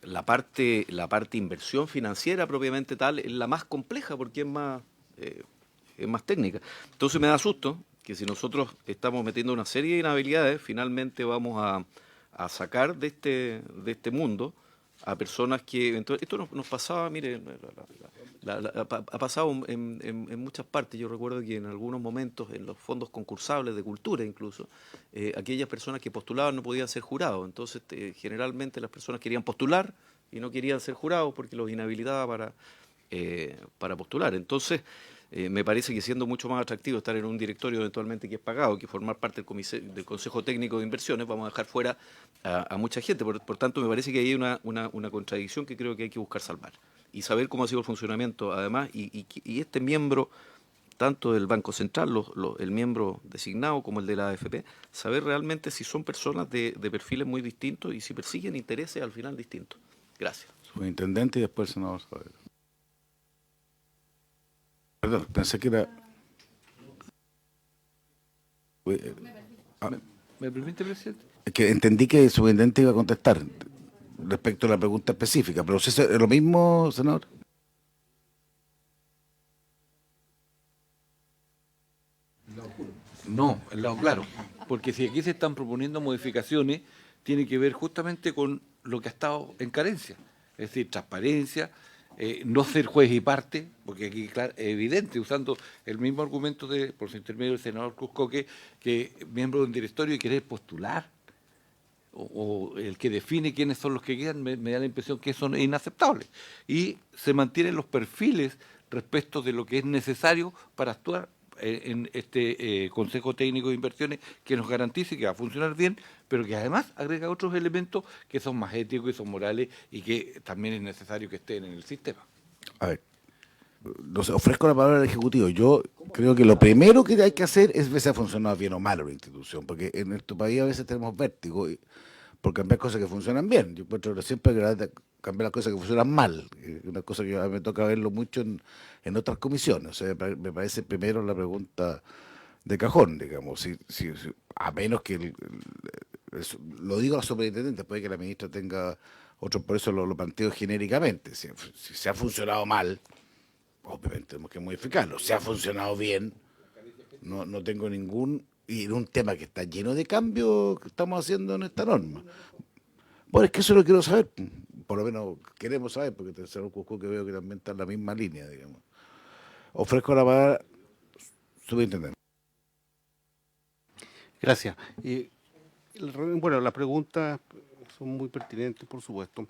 la parte inversión financiera propiamente tal es la más compleja porque es más técnica. Entonces me da susto que si nosotros estamos metiendo una serie de inhabilidades, finalmente vamos a sacar de este mundo a personas que... Esto nos pasaba, mire, ha pasado en muchas partes. Yo recuerdo que en algunos momentos, en los fondos concursables de cultura incluso, aquellas personas que postulaban no podían ser jurados. Entonces, generalmente las personas querían postular y no querían ser jurados porque los inhabilitaba para postular. Entonces, me parece que siendo mucho más atractivo estar en un directorio eventualmente que es pagado, que formar parte del Consejo Técnico de Inversiones, vamos a dejar fuera a mucha gente. Por tanto, me parece que hay una contradicción que creo que hay que buscar salvar. Y saber cómo ha sido el funcionamiento, además, y este miembro, tanto del Banco Central, el miembro designado como el de la AFP, saber realmente si son personas de perfiles muy distintos y si persiguen intereses al final distintos. Gracias. Subintendente y después el senador Saavedra. Perdón, pensé que era... ¿Me permite, presidente? Es que entendí que el subintendente iba a contestar respecto a la pregunta específica, pero ¿es lo mismo, senador? No, el lado claro, porque si aquí se están proponiendo modificaciones, tiene que ver justamente con lo que ha estado en carencia, es decir, transparencia, no ser juez y parte, porque aquí claro, es evidente, usando el mismo argumento por su intermedio del senador Cusco, que miembro de un directorio y querer postular, o el que define quiénes son los que quedan, me da la impresión que eso es inaceptable. Y se mantienen los perfiles respecto de lo que es necesario para actuar en este Consejo Técnico de Inversiones que nos garantice que va a funcionar bien, pero que además agrega otros elementos que son más éticos y son morales y que también es necesario que estén en el sistema. A ver, ofrezco la palabra al Ejecutivo. Yo creo que lo primero que hay que hacer es ver si ha funcionado bien o mal una institución, porque en nuestro país a veces tenemos vértigo por cambiar cosas que funcionan bien. Yo encuentro que siempre hay que cambiar las cosas que funcionan mal, una cosa que a mí me toca verlo mucho en otras comisiones. O sea, me parece primero la pregunta de cajón, digamos, a menos que lo digo a la superintendente, puede que la ministra tenga otro, por eso lo planteo genéricamente. Si se ha funcionado mal, obviamente tenemos que modificarlo. Si ha funcionado bien, no tengo ningún... Y en un tema que está lleno de cambios que estamos haciendo en esta norma. Bueno, es que eso lo quiero saber. Por lo menos queremos saber, porque el señor Cusco que veo que también está en la misma línea, digamos. Ofrezco la palabra, subintendente. Gracias. Bueno, las preguntas son muy pertinentes, por supuesto.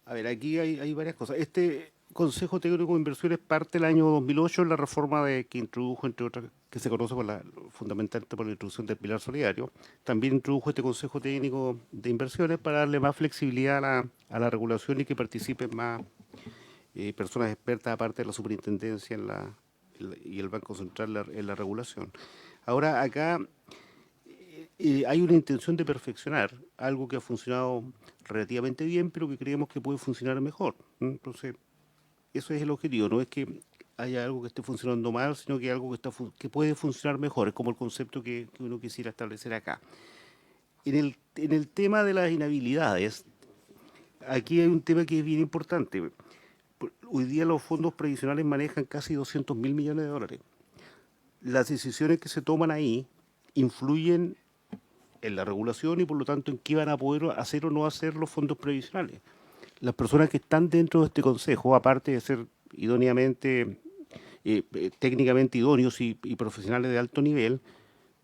A ver, aquí hay varias cosas. Este Consejo Técnico de Inversiones parte del año 2008 en la reforma que introdujo, entre otras, que se conoce fundamentalmente por la introducción del Pilar Solidario. También introdujo este Consejo Técnico de Inversiones para darle más flexibilidad a la regulación y que participen más personas expertas, aparte de la superintendencia y el Banco Central en la regulación. Ahora, acá hay una intención de perfeccionar algo que ha funcionado relativamente bien, pero que creemos que puede funcionar mejor. Entonces, eso es el objetivo, no es que haya algo que esté funcionando mal, sino que algo que puede funcionar mejor. Es como el concepto que uno quisiera establecer acá. En el tema de las inhabilidades, aquí hay un tema que es bien importante. Hoy día los fondos previsionales manejan casi 200.000 millones de dólares. Las decisiones que se toman ahí influyen en la regulación y por lo tanto en qué van a poder hacer o no hacer los fondos previsionales. Las personas que están dentro de este consejo, aparte de ser idóneamente, técnicamente idóneos y profesionales de alto nivel,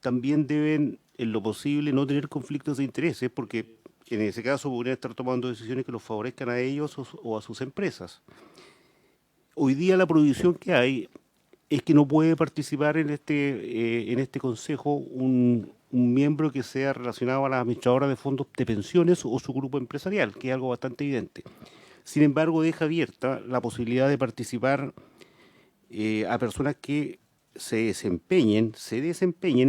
también deben, en lo posible, no tener conflictos de intereses, porque en ese caso podrían estar tomando decisiones que los favorezcan a ellos o a sus empresas. Hoy día la prohibición que hay es que no puede participar en este consejo un miembro que sea relacionado a la administradora de fondos de pensiones o su grupo empresarial, que es algo bastante evidente. Sin embargo, deja abierta la posibilidad de participar a personas que se desempeñen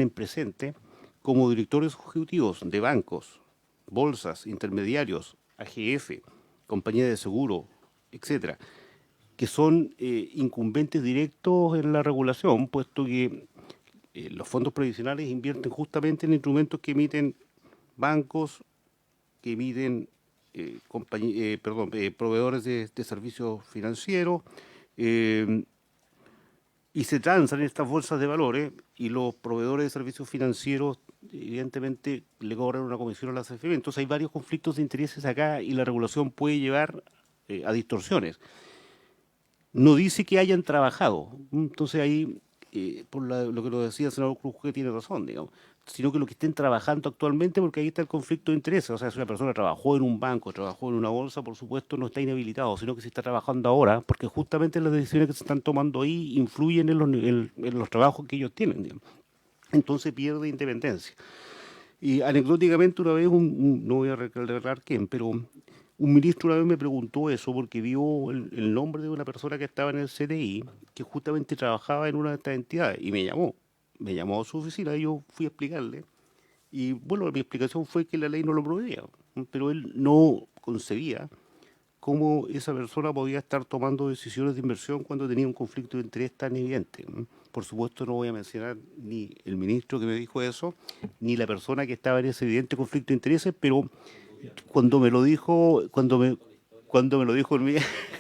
en presente como directores ejecutivos de bancos, bolsas, intermediarios, AGF, compañía de seguro, etcétera. que son incumbentes directos en la regulación, puesto que los fondos previsionales invierten justamente en instrumentos que emiten bancos, que emiten proveedores de servicios financieros, y se transan en estas bolsas de valores, y los proveedores de servicios financieros evidentemente le cobran una comisión a la CFE. Entonces hay varios conflictos de intereses acá y la regulación puede llevar a distorsiones. No dice que hayan trabajado, entonces ahí, lo que lo decía el senador Cruz, que tiene razón, digamos, sino que lo que estén trabajando actualmente, porque ahí está el conflicto de intereses. O sea, si una persona trabajó en un banco, trabajó en una bolsa, por supuesto no está inhabilitado, sino que se está trabajando ahora, porque justamente las decisiones que se están tomando ahí influyen en los trabajos que ellos tienen, digamos. Entonces pierde independencia. Y anecdóticamente una vez, no voy a recordar quién, pero un ministro una vez me preguntó eso porque vio el nombre de una persona que estaba en el CTI, que justamente trabajaba en una de estas entidades, y me llamó a su oficina, y yo fui a explicarle, y bueno, mi explicación fue que la ley no lo prohibía, pero él no concebía cómo esa persona podía estar tomando decisiones de inversión cuando tenía un conflicto de interés tan evidente. Por supuesto no voy a mencionar ni el ministro que me dijo eso, ni la persona que estaba en ese evidente conflicto de intereses, pero cuando me lo dijo, cuando me lo dijo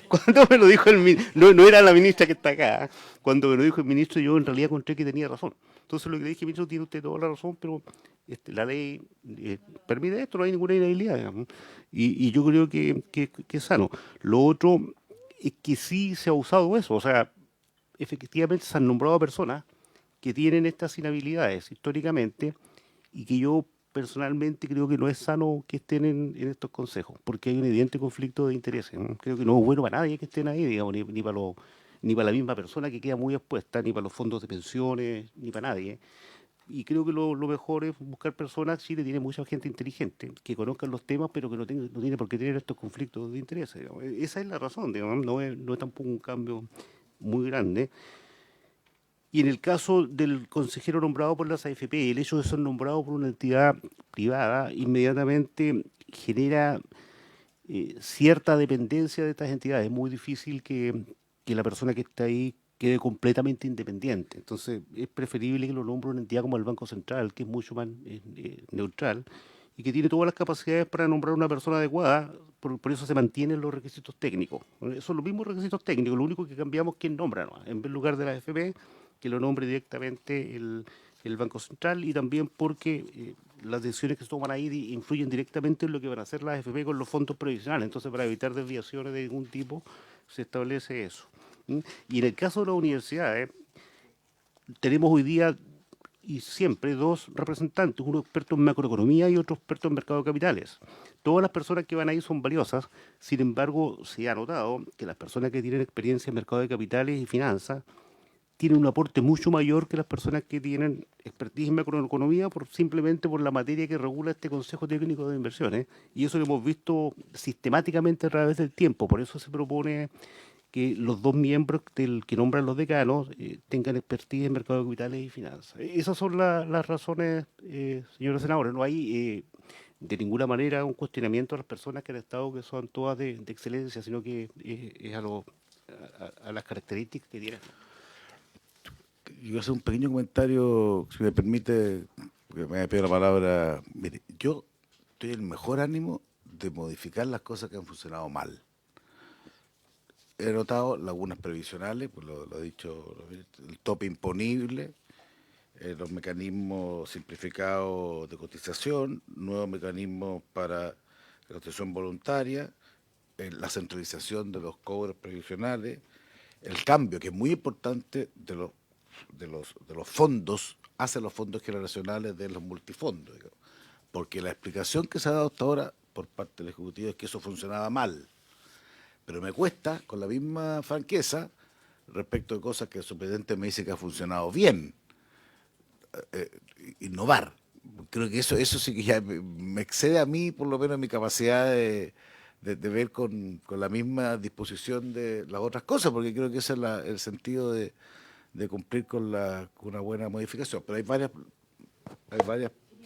cuando me lo dijo no era la ministra que está acá, cuando me lo dijo el ministro, yo en realidad encontré que tenía razón. Entonces lo que le dije, ministro, tiene usted toda la razón, pero la ley permite esto, no hay ninguna inhabilidad, digamos. Y yo creo que es sano. Lo otro es que sí se ha usado eso, o sea, efectivamente se han nombrado personas que tienen estas inhabilidades históricamente, y que yo personalmente creo que no es sano que estén en estos consejos, porque hay un evidente conflicto de intereses, ¿no? Creo que no es bueno para nadie que estén ahí, digamos, ni para la misma persona que queda muy expuesta, ni para los fondos de pensiones, ni para nadie. Y creo que lo mejor es buscar personas. Chile tiene mucha gente inteligente, que conozcan los temas, pero que no tiene por qué tener estos conflictos de intereses, digamos. Esa es la razón, digamos, no es tampoco un cambio muy grande. Y en el caso del consejero nombrado por las AFP, el hecho de ser nombrado por una entidad privada inmediatamente genera cierta dependencia de estas entidades. Es muy difícil que la persona que está ahí quede completamente independiente. Entonces es preferible que lo nombre una entidad como el Banco Central, que es mucho más neutral y que tiene todas las capacidades para nombrar una persona adecuada. Por eso se mantienen los requisitos técnicos. Son los mismos requisitos técnicos, lo único que cambiamos es quién nombra, ¿no? En lugar de la AFP, que lo nombre directamente el Banco Central, y también porque las decisiones que se toman ahí influyen directamente en lo que van a hacer las AFP con los fondos previsionales. Entonces, para evitar desviaciones de ningún tipo, se establece eso. Y en el caso de las universidades, tenemos hoy día y siempre dos representantes, uno experto en macroeconomía y otro experto en mercado de capitales. Todas las personas que van ahí son valiosas, sin embargo, se ha notado que las personas que tienen experiencia en mercado de capitales y finanzas tienen un aporte mucho mayor que las personas que tienen expertise en macroeconomía, simplemente por la materia que regula este Consejo Técnico de Inversiones, y eso lo hemos visto sistemáticamente a través del tiempo. Por eso se propone que los dos miembros que nombran los decanos tengan expertise en mercado de capitales y finanzas. Esas son las razones, señores senadores. No hay de ninguna manera un cuestionamiento a las personas que han estado, que son todas de excelencia, sino que es a las características que tienen. Yo voy a hacer un pequeño comentario, si me permite, porque me ha pedido la palabra. Mire, yo estoy en el mejor ánimo de modificar las cosas que han funcionado mal. He notado lagunas previsionales, pues lo ha dicho, el tope imponible, los mecanismos simplificados de cotización, nuevos mecanismos para la cotización voluntaria, la centralización de los cobros previsionales, el cambio, que es muy importante, de los fondos hacia los fondos generacionales de los multifondos, digamos. Porque la explicación que se ha dado hasta ahora por parte del Ejecutivo es que eso funcionaba mal. Pero me cuesta, con la misma franqueza, respecto de cosas que su presidente me dice que ha funcionado bien, innovar. Creo que eso sí que ya me excede a mí, por lo menos, mi capacidad de ver con la misma disposición de las otras cosas, porque creo que ese es el sentido de cumplir con una buena modificación. Pero hay varias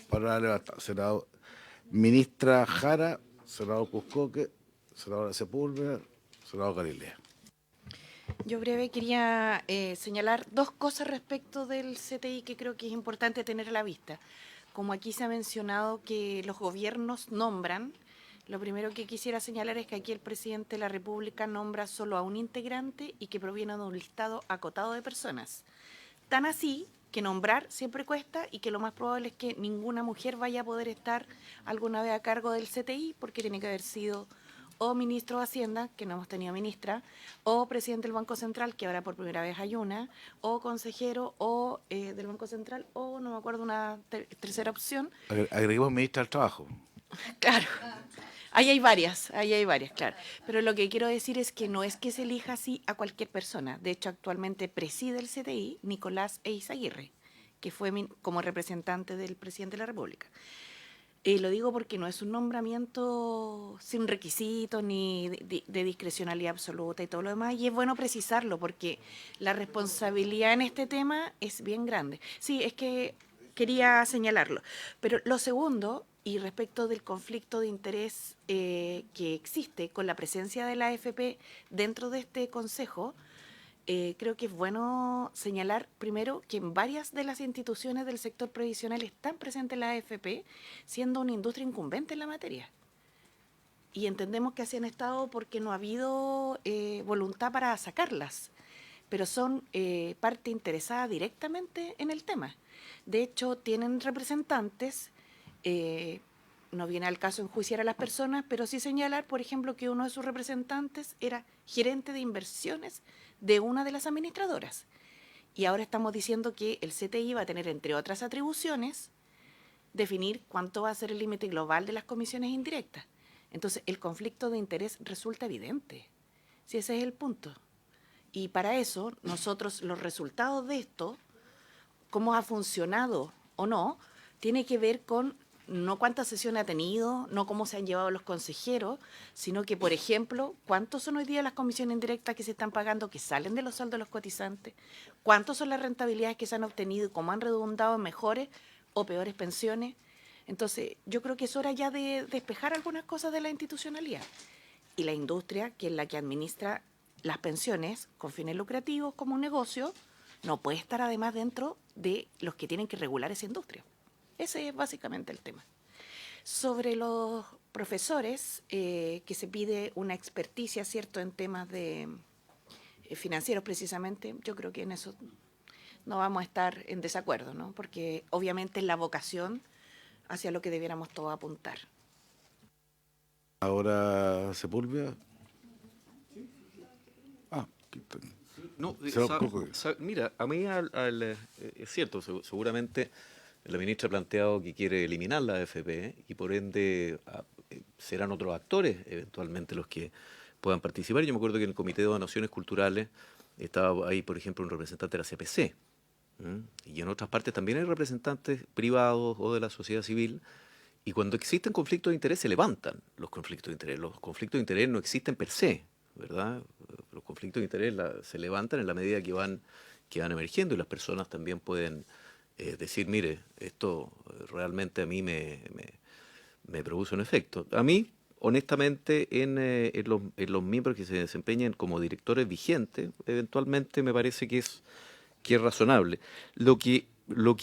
palabras levantadas. Senador, ministra Jara, senador Cuscoque, senadora Sepúlveda, senador Galilea. Yo breve quería señalar dos cosas respecto del CTI que creo que es importante tener a la vista. Como aquí se ha mencionado que los gobiernos nombran, lo primero que quisiera señalar es que aquí el presidente de la República nombra solo a un integrante y que proviene de un listado acotado de personas. Tan así que nombrar siempre cuesta y que lo más probable es que ninguna mujer vaya a poder estar alguna vez a cargo del CTI porque tiene que haber sido o ministro de Hacienda, que no hemos tenido ministra, o presidente del Banco Central, que ahora por primera vez hay una, o consejero o del Banco Central, o no me acuerdo una tercera opción. Agreguemos ministra del Trabajo. Claro, ahí hay varias, claro. Pero lo que quiero decir es que no es que se elija así a cualquier persona. De hecho, actualmente preside el CTI Nicolás Eizaguirre, que fue como representante del presidente de la República. Lo digo porque no es un nombramiento sin requisitos ni de discrecionalidad absoluta y todo lo demás, y es bueno precisarlo porque la responsabilidad en este tema es bien grande. Sí, es que quería señalarlo. Pero lo segundo, y respecto del conflicto de interés que existe con la presencia de la AFP dentro de este consejo, creo que es bueno señalar primero que en varias de las instituciones del sector previsional están presentes la AFP, siendo una industria incumbente en la materia. Y entendemos que así han estado porque no ha habido voluntad para sacarlas, pero son parte interesada directamente en el tema. De hecho, tienen representantes, no viene al caso enjuiciar a las personas, pero sí señalar, por ejemplo, que uno de sus representantes era gerente de inversiones de una de las administradoras. Y ahora estamos diciendo que el CTI va a tener, entre otras atribuciones, definir cuánto va a ser el límite global de las comisiones indirectas. Entonces, el conflicto de interés resulta evidente. Si ese es el punto. Y para eso, nosotros, los resultados de esto, cómo ha funcionado o no, tiene que ver con no cuántas sesiones ha tenido, no cómo se han llevado los consejeros, sino que, por ejemplo, cuántos son hoy día las comisiones indirectas que se están pagando, que salen de los sueldos de los cotizantes, cuántos son las rentabilidades que se han obtenido y cómo han redundado en mejores o peores pensiones. Entonces, yo creo que es hora ya de despejar algunas cosas de la institucionalidad. Y la industria, que es la que administra las pensiones con fines lucrativos como un negocio, no puede estar además dentro de los que tienen que regular esa industria. Ese es básicamente el tema. Sobre los profesores, que se pide una experticia, ¿cierto?, en temas de financieros precisamente, yo creo que en eso no vamos a estar en desacuerdo, ¿no? Porque obviamente es la vocación hacia lo que debiéramos todos apuntar. Ahora, Sepúlveda. No, mira, a mí es cierto, seguramente la ministra ha planteado que quiere eliminar la AFP y por ende serán otros actores eventualmente los que puedan participar. Yo me acuerdo que en el Comité de Donaciones Culturales estaba ahí, por ejemplo, un representante de la CPC. Y en otras partes también hay representantes privados o de la sociedad civil. Y cuando existen conflictos de interés se levantan los conflictos de interés. Los conflictos de interés no existen per se, ¿verdad? Los conflictos de interés se levantan en la medida que van emergiendo y las personas también pueden decir, mire, esto realmente a mí me produce un efecto. A mí, honestamente, en los miembros que se desempeñan como directores vigentes, eventualmente me parece que es razonable. Lo que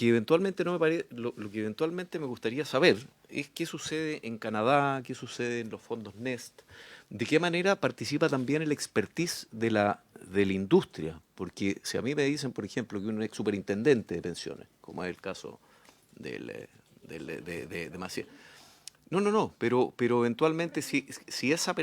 eventualmente no me parece, lo que eventualmente me gustaría saber es qué sucede en Canadá, qué sucede en los fondos Nest, de qué manera participa también el expertise de la industria, porque si a mí me dicen, por ejemplo, que un ex superintendente de pensiones, como es el caso de Maciel, pero eventualmente si esa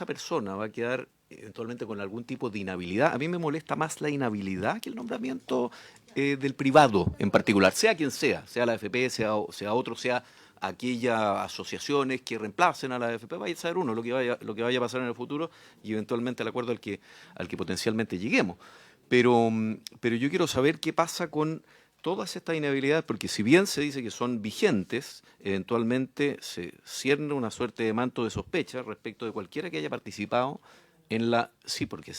persona va a quedar eventualmente con algún tipo de inhabilidad, a mí me molesta más la inhabilidad que el nombramiento del privado en particular, sea quien sea la AFP, sea otro, sea aquellas asociaciones que reemplacen a la AFP, vaya a saber uno lo que vaya a pasar en el futuro y eventualmente el acuerdo al que potencialmente lleguemos. Pero yo quiero saber qué pasa con todas estas inhabilidades, porque si bien se dice que son vigentes, eventualmente se cierne una suerte de manto de sospecha respecto de cualquiera que haya participado en la... Sí, porque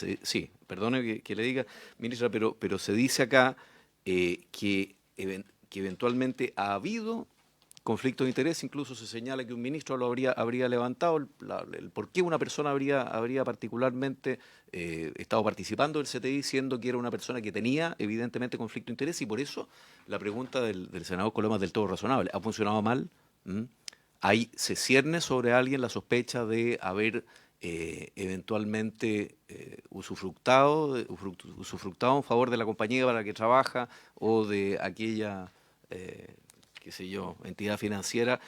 perdone que le diga, ministra, pero se dice acá que eventualmente ha habido conflicto de interés. Incluso se señala que un ministro lo habría levantado, el por qué una persona habría particularmente estado participando del CTI, siendo que era una persona que tenía evidentemente conflicto de interés, y por eso la pregunta del senador Coloma es del todo razonable. ¿Ha funcionado mal? Ahí se cierne sobre alguien la sospecha de haber eventualmente usufructado en favor de la compañía para la que trabaja o de aquella qué sé yo, entidad financiera,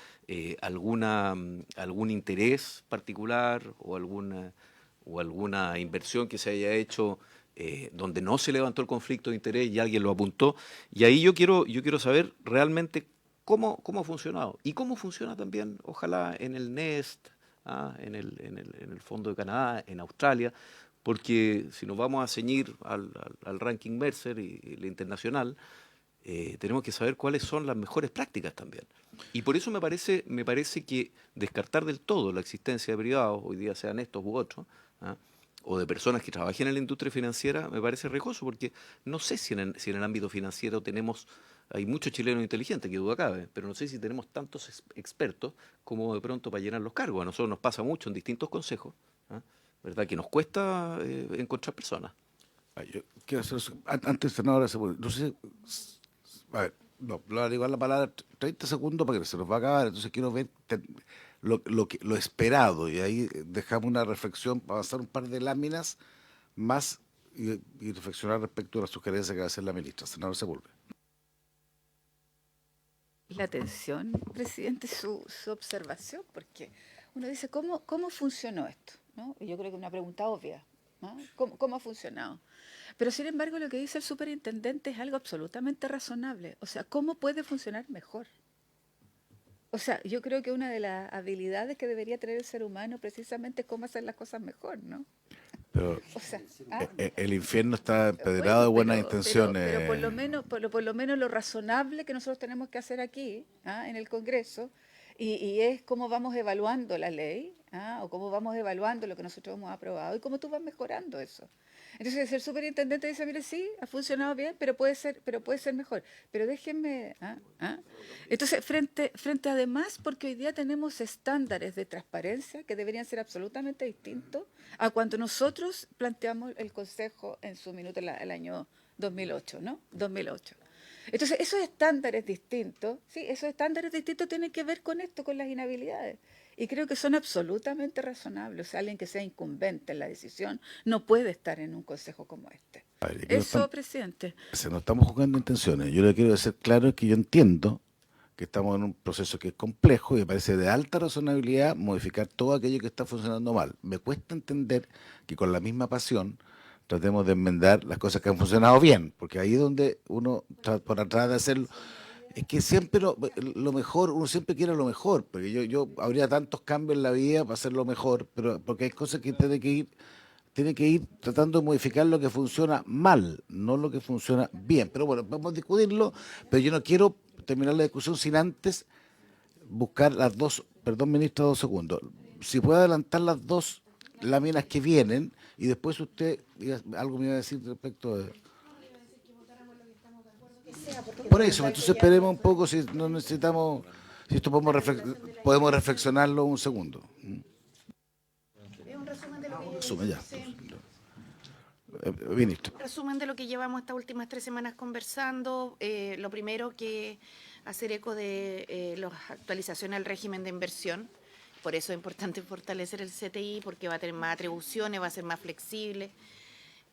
algún interés particular o alguna inversión que se haya hecho donde no se levantó el conflicto de interés y alguien lo apuntó. Y ahí yo quiero saber realmente cómo ha funcionado y cómo funciona también, ojalá, en el NEST, en el Fondo de Canadá, en Australia, porque si nos vamos a ceñir al ranking Mercer y la internacional, tenemos que saber cuáles son las mejores prácticas también. Y por eso me parece que descartar del todo la existencia de privados, hoy día sean estos u otros, o de personas que trabajen en la industria financiera, me parece riesgoso, porque no sé si en el ámbito financiero hay muchos chilenos inteligentes, que duda cabe, pero no sé si tenemos tantos expertos como de pronto para llenar los cargos. A nosotros nos pasa mucho en distintos consejos, ¿verdad? Que nos cuesta encontrar personas. Yo quiero hacer, antes senadora, no sé, a ver, no, le voy a dar la palabra 30 segundos para que se nos va a acabar, entonces quiero ver lo esperado, y ahí dejamos una reflexión, avanzar un par de láminas más y reflexionar respecto a la sugerencia que va a hacer la ministra. Senador Sepúlveda. La atención, presidente, su observación, porque uno dice, ¿cómo funcionó esto? ¿No? Y yo creo que es una pregunta obvia, ¿no? ¿Cómo ha funcionado? Pero sin embargo lo que dice el superintendente es algo absolutamente razonable. O sea, ¿cómo puede funcionar mejor? O sea, yo creo que una de las habilidades que debería tener el ser humano precisamente es cómo hacer las cosas mejor, ¿no? Pero O sea, el infierno está empedrado de buenas intenciones. Pero por lo menos lo razonable que nosotros tenemos que hacer aquí, en el Congreso, y es cómo vamos evaluando la ley, o cómo vamos evaluando lo que nosotros hemos aprobado y cómo tú vas mejorando eso. Entonces el superintendente dice, mire, sí, ha funcionado bien, pero puede ser mejor. Pero déjenme... Entonces, frente además, porque hoy día tenemos estándares de transparencia que deberían ser absolutamente distintos a cuando nosotros planteamos el Consejo en su minuto el año 2008, ¿no? 2008. Entonces, esos estándares distintos tienen que ver con esto, con las inhabilidades. Y creo que son absolutamente razonables. O sea, alguien que sea incumbente en la decisión no puede estar en un consejo como este. Eso, presidente. No estamos jugando intenciones. Yo le quiero decir claro que yo entiendo que estamos en un proceso que es complejo y me parece de alta razonabilidad modificar todo aquello que está funcionando mal. Me cuesta entender que con la misma pasión tratemos de enmendar las cosas que han funcionado bien, porque ahí es donde uno trata de hacerlo. Es que siempre lo mejor, uno siempre quiere lo mejor, porque yo habría tantos cambios en la vida para hacerlo mejor, pero porque hay cosas que tiene que ir tratando de modificar lo que funciona mal, no lo que funciona bien. Pero bueno, vamos a discutirlo, pero yo no quiero terminar la discusión sin antes buscar las dos, perdón, ministra, 2 segundos. Si puede adelantar las dos láminas que vienen y después usted algo me iba a decir respecto de... Por eso, entonces esperemos un poco si no necesitamos, si esto podemos reflexionarlo un segundo. Es un resumen de lo que Resumen ya. Ministro. Resumen de lo que llevamos estas últimas 3 semanas conversando. Lo primero, que hacer eco de las actualizaciones al régimen de inversión. Por eso es importante fortalecer el CTI, porque va a tener más atribuciones, va a ser más flexible,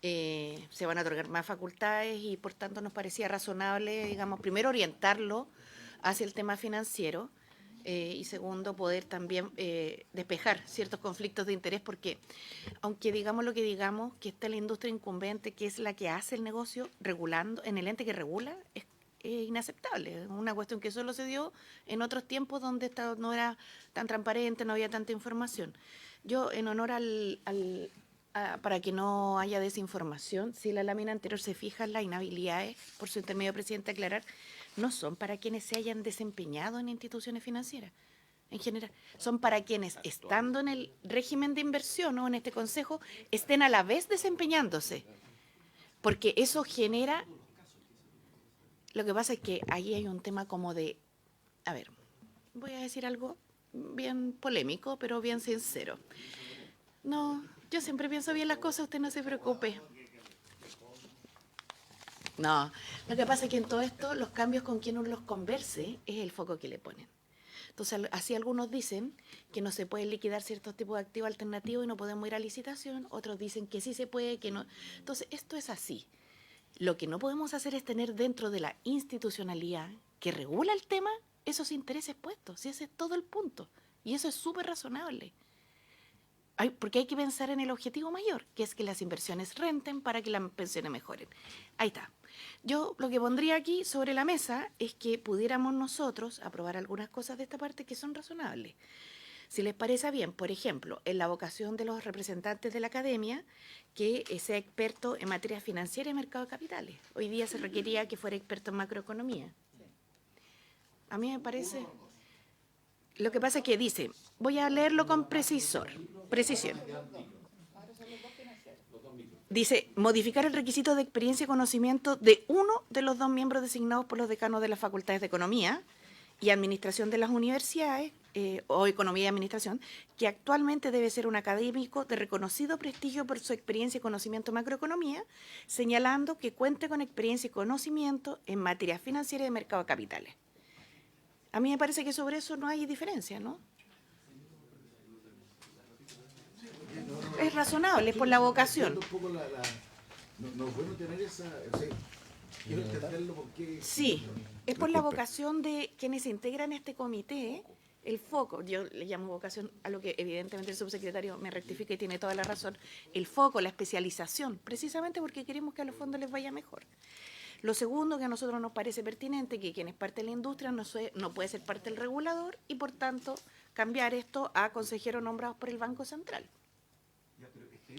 se van a otorgar más facultades y por tanto nos parecía razonable, digamos, primero orientarlo hacia el tema financiero y segundo, poder también despejar ciertos conflictos de interés, porque aunque digamos lo que digamos, que está la industria incumbente, que es la que hace el negocio, regulando, en el ente que regula, es inaceptable. Es una cuestión que solo se dio en otros tiempos donde no era tan transparente, no había tanta información. Yo, en honor para que no haya desinformación, si la lámina anterior se fija, las inhabilidades, por su intermedio, presidente, aclarar, no son para quienes se hayan desempeñado en instituciones financieras, en general. Son para quienes, estando en el régimen de inversión o en este consejo, estén a la vez desempeñándose. Porque eso genera... Lo que pasa es que ahí hay un tema como de... A ver, voy a decir algo bien polémico, pero bien sincero. No, yo siempre pienso bien las cosas, usted no se preocupe. No, lo que pasa es que en todo esto los cambios con quien uno los converse es el foco que le ponen. Entonces, así algunos dicen que no se pueden liquidar ciertos tipos de activos alternativos y no podemos ir a licitación, otros dicen que sí se puede, que no. Entonces, esto es así. Lo que no podemos hacer es tener dentro de la institucionalidad que regula el tema esos intereses puestos, y ese es todo el punto. Y eso es súper razonable. Porque hay que pensar en el objetivo mayor, que es que las inversiones renten para que las pensiones mejoren. Ahí está. Yo lo que pondría aquí sobre la mesa es que pudiéramos nosotros aprobar algunas cosas de esta parte que son razonables. Si les parece bien, por ejemplo, en la vocación de los representantes de la academia, que sea experto en materia financiera y mercado de capitales. Hoy día se requería que fuera experto en macroeconomía. A mí me parece... Lo que pasa es que dice, voy a leerlo con precisión. Dice, modificar el requisito de experiencia y conocimiento de uno de los dos miembros designados por los decanos de las facultades de Economía y Administración de las universidades, o Economía y Administración, que actualmente debe ser un académico de reconocido prestigio por su experiencia y conocimiento en macroeconomía, señalando que cuente con experiencia y conocimiento en materia financiera y de mercado de capitales. A mí me parece que sobre eso no hay diferencia, ¿no? Es razonable, es por la vocación. No es bueno tener esa... Quiero entenderlo porque... Sí, es por la vocación de quienes integran este comité, el foco, yo le llamo vocación a lo que evidentemente el subsecretario me rectifica y tiene toda la razón, el foco, la especialización, precisamente porque queremos que a los fondos les vaya mejor. Lo segundo que a nosotros nos parece pertinente, que quien es parte de la industria no puede ser parte del regulador y por tanto cambiar esto a consejeros nombrados por el Banco Central.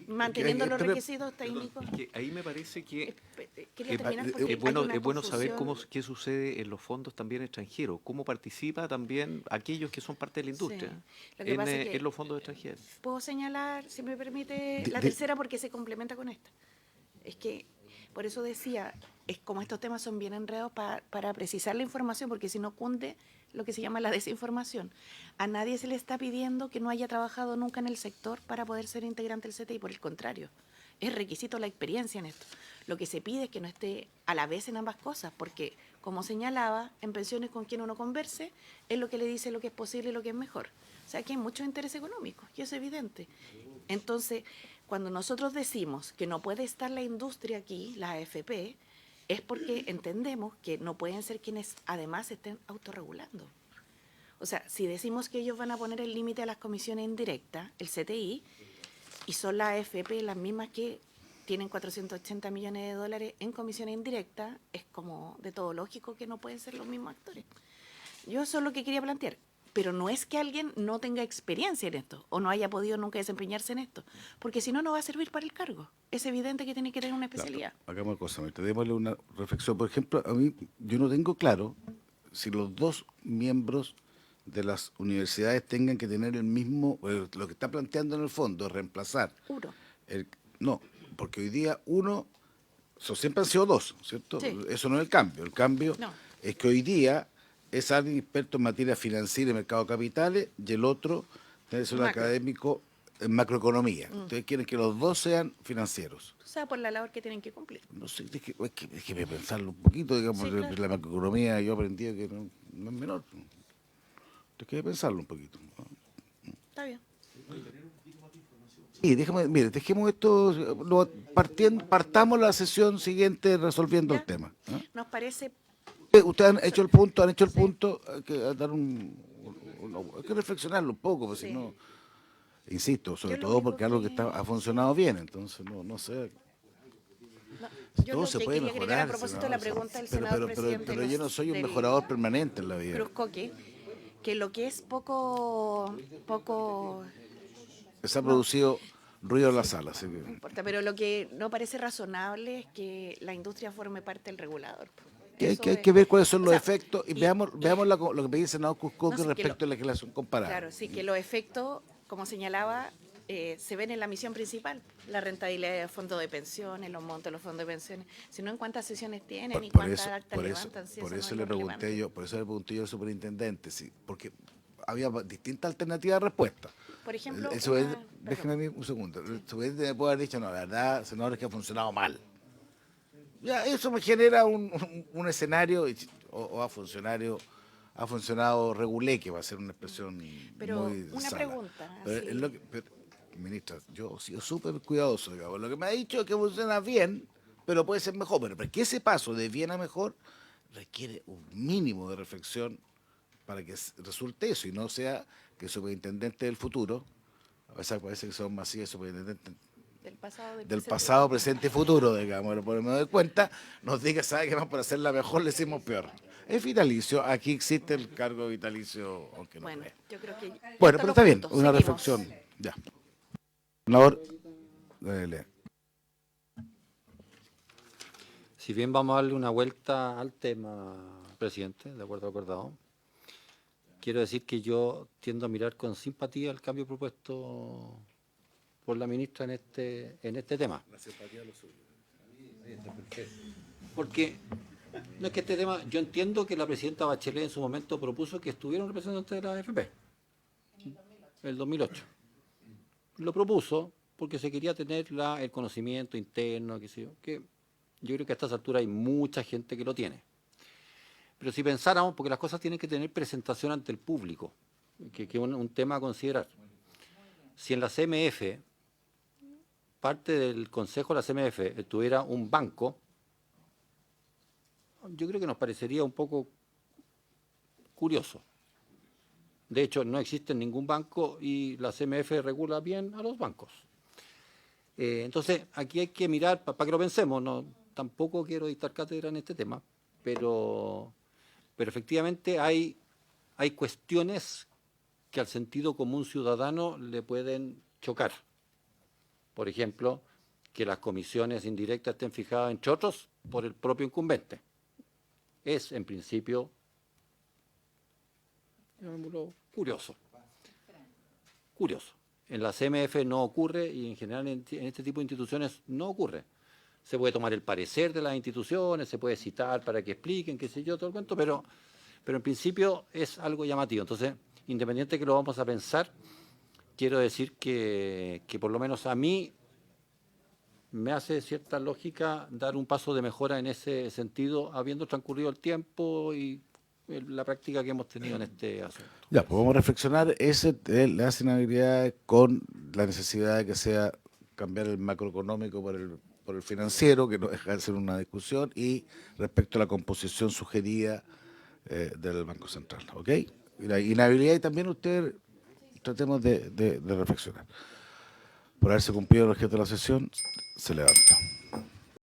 Manteniendo los requisitos técnicos. Que ahí me parece que Quería terminar porque es bueno, hay una es bueno saber confusión. qué sucede en los fondos también extranjeros, cómo participa también aquellos que son parte de la industria Lo que pasa es que en los fondos extranjeros. puedo señalar, si me permite, la tercera porque se complementa con esta. Es que, por eso decía, es como estos temas son bien enredados para precisar la información, porque si no cunde lo que se llama la desinformación. A nadie se le está pidiendo que no haya trabajado nunca en el sector para poder ser integrante del CTI, por el contrario. Es requisito la experiencia en esto. Lo que se pide es que no esté a la vez en ambas cosas, porque, como señalaba, en pensiones con quien uno converse, es lo que le dice lo que es posible y lo que es mejor. O sea, que hay mucho interés económico, y eso es evidente. Entonces, cuando nosotros decimos que no puede estar la industria aquí, la AFP, es porque entendemos que no pueden ser quienes además estén autorregulando. O sea, si decimos que ellos van a poner el límite a las comisiones indirectas, el CTI, y son las AFP las mismas que tienen 480 millones de dólares en comisiones indirectas, es como de todo lógico que no pueden ser los mismos actores. Yo eso es lo que quería plantear. Pero no es que alguien no tenga experiencia en esto o no haya podido nunca desempeñarse en esto, porque si no, no va a servir para el cargo. Es evidente que tiene que tener una especialidad. Claro, hagamos cosa, démosle una reflexión. Por ejemplo, a mí, yo no tengo claro si los dos miembros de las universidades tengan que tener el mismo, lo que está planteando en el fondo, reemplazar. Uno. No, porque hoy día siempre han sido dos, ¿cierto? Sí. Eso no es el cambio. El cambio es que hoy día es alguien experto en materia financiera y mercado de capitales, y el otro tiene que ser un académico en macroeconomía. Ustedes quieren que los dos sean financieros. O sea, por la labor que tienen que cumplir. No sé, es que pensarlo un poquito, digamos, Sí, claro. la macroeconomía yo he aprendido que no es menor. Hay que pensarlo un poquito. Está bien. Sí, dejemos esto, partamos la sesión siguiente resolviendo el tema. Nos parece... Ustedes han hecho el punto, hay que dar hay que reflexionarlo un poco, porque si no, insisto, sobre Yo lo todo único porque algo que que- ha funcionado bien, entonces no sé. Yo Todo lo se que puede quería agregar mejorar. a propósito de la pregunta del senador presidente Pero yo no soy un mejorador permanente en la vida. Cruzcoque, que lo que es poco Se ha producido ruido en la sala, así no que... importa, pero lo que no parece razonable es que la industria forme parte del regulador. Hay Eso que es- ver cuáles son o los sea, efectos y y- veamos lo que me dice el senador Cuscoque No, sí, que respecto a la legislación comparada. Claro, sí, que los efectos, como señalaba, se ven en la misión principal, la rentabilidad de fondos de pensiones, los montos de los fondos de pensiones, sino en cuántas sesiones tienen y cuántas actas levantan. Si por no eso es le lo pregunté relevante. yo, por eso le pregunté yo al superintendente, sí, porque había distintas alternativas de respuesta. Por ejemplo, El superintendente- déjeme a mí un segundo. El superintendente me puede haber dicho, no, la verdad, senador, es que ha funcionado mal. Ya, eso me genera un escenario, o ha funcionado regulé, que va a ser una expresión Pero muy una sana. pregunta, Pero así. es lo que, ministra, yo he sido súper cuidadoso, digamos. Lo que me ha dicho es que funciona bien, pero puede ser mejor. Pero que ese paso de bien a mejor requiere un mínimo de reflexión para que resulte eso y no sea que el superintendente del futuro, a veces parece que son masivos superintendentes del pasado, presente y futuro, digamos, por el medio de cuenta, nos diga, ¿sabe qué más? Para hacerla mejor le hicimos peor. Es vitalicio, aquí existe el cargo vitalicio, aunque no Bueno, crea. yo creo que... Bueno, pero está bien, puntos, una seguimos. reflexión. Ya. Senador, dale. Si bien vamos a darle una vuelta al tema, presidente, de acuerdo al acordado, quiero decir que yo tiendo a mirar con simpatía el cambio propuesto por la ministra en este tema. La simpatía lo suyo. Porque no es que este tema, yo entiendo que la presidenta Bachelet en su momento propuso que estuviera un representante de la AFP, el 2008. Lo propuso porque se quería tener el conocimiento interno, qué sé yo, que yo creo que a estas alturas hay mucha gente que lo tiene. Pero si pensáramos, porque las cosas tienen que tener presentación ante el público, que es un tema a considerar. Si en la CMF, parte del consejo de la CMF estuviera un banco, yo creo que nos parecería un poco curioso. De hecho, no existe ningún banco y la CMF regula bien a los bancos. Entonces, aquí hay que mirar, para que lo pensemos, no, tampoco quiero dictar cátedra en este tema, pero efectivamente hay cuestiones que al sentido común ciudadano le pueden chocar. Por ejemplo, que las comisiones indirectas estén fijadas, entre otros, por el propio incumbente. Es, en principio, curioso. Curioso. En la CMF no ocurre y en general en este tipo de instituciones no ocurre. Se puede tomar el parecer de las instituciones, se puede citar para que expliquen, qué sé yo, todo el cuento, pero en principio es algo llamativo. Entonces, independiente que lo vamos a pensar, quiero decir que por lo menos a mí me hace cierta lógica dar un paso de mejora en ese sentido, habiendo transcurrido el tiempo y la práctica que hemos tenido en este asunto. Ya, pues vamos a reflexionar la asignabilidad con la necesidad de que sea cambiar el macroeconómico por el financiero, que no deja de ser una discusión, y respecto a la composición sugerida del Banco Central, ¿ok? Y la inhabilidad, y también usted tratemos de reflexionar. Por haberse cumplido el objeto de la sesión, se levanta.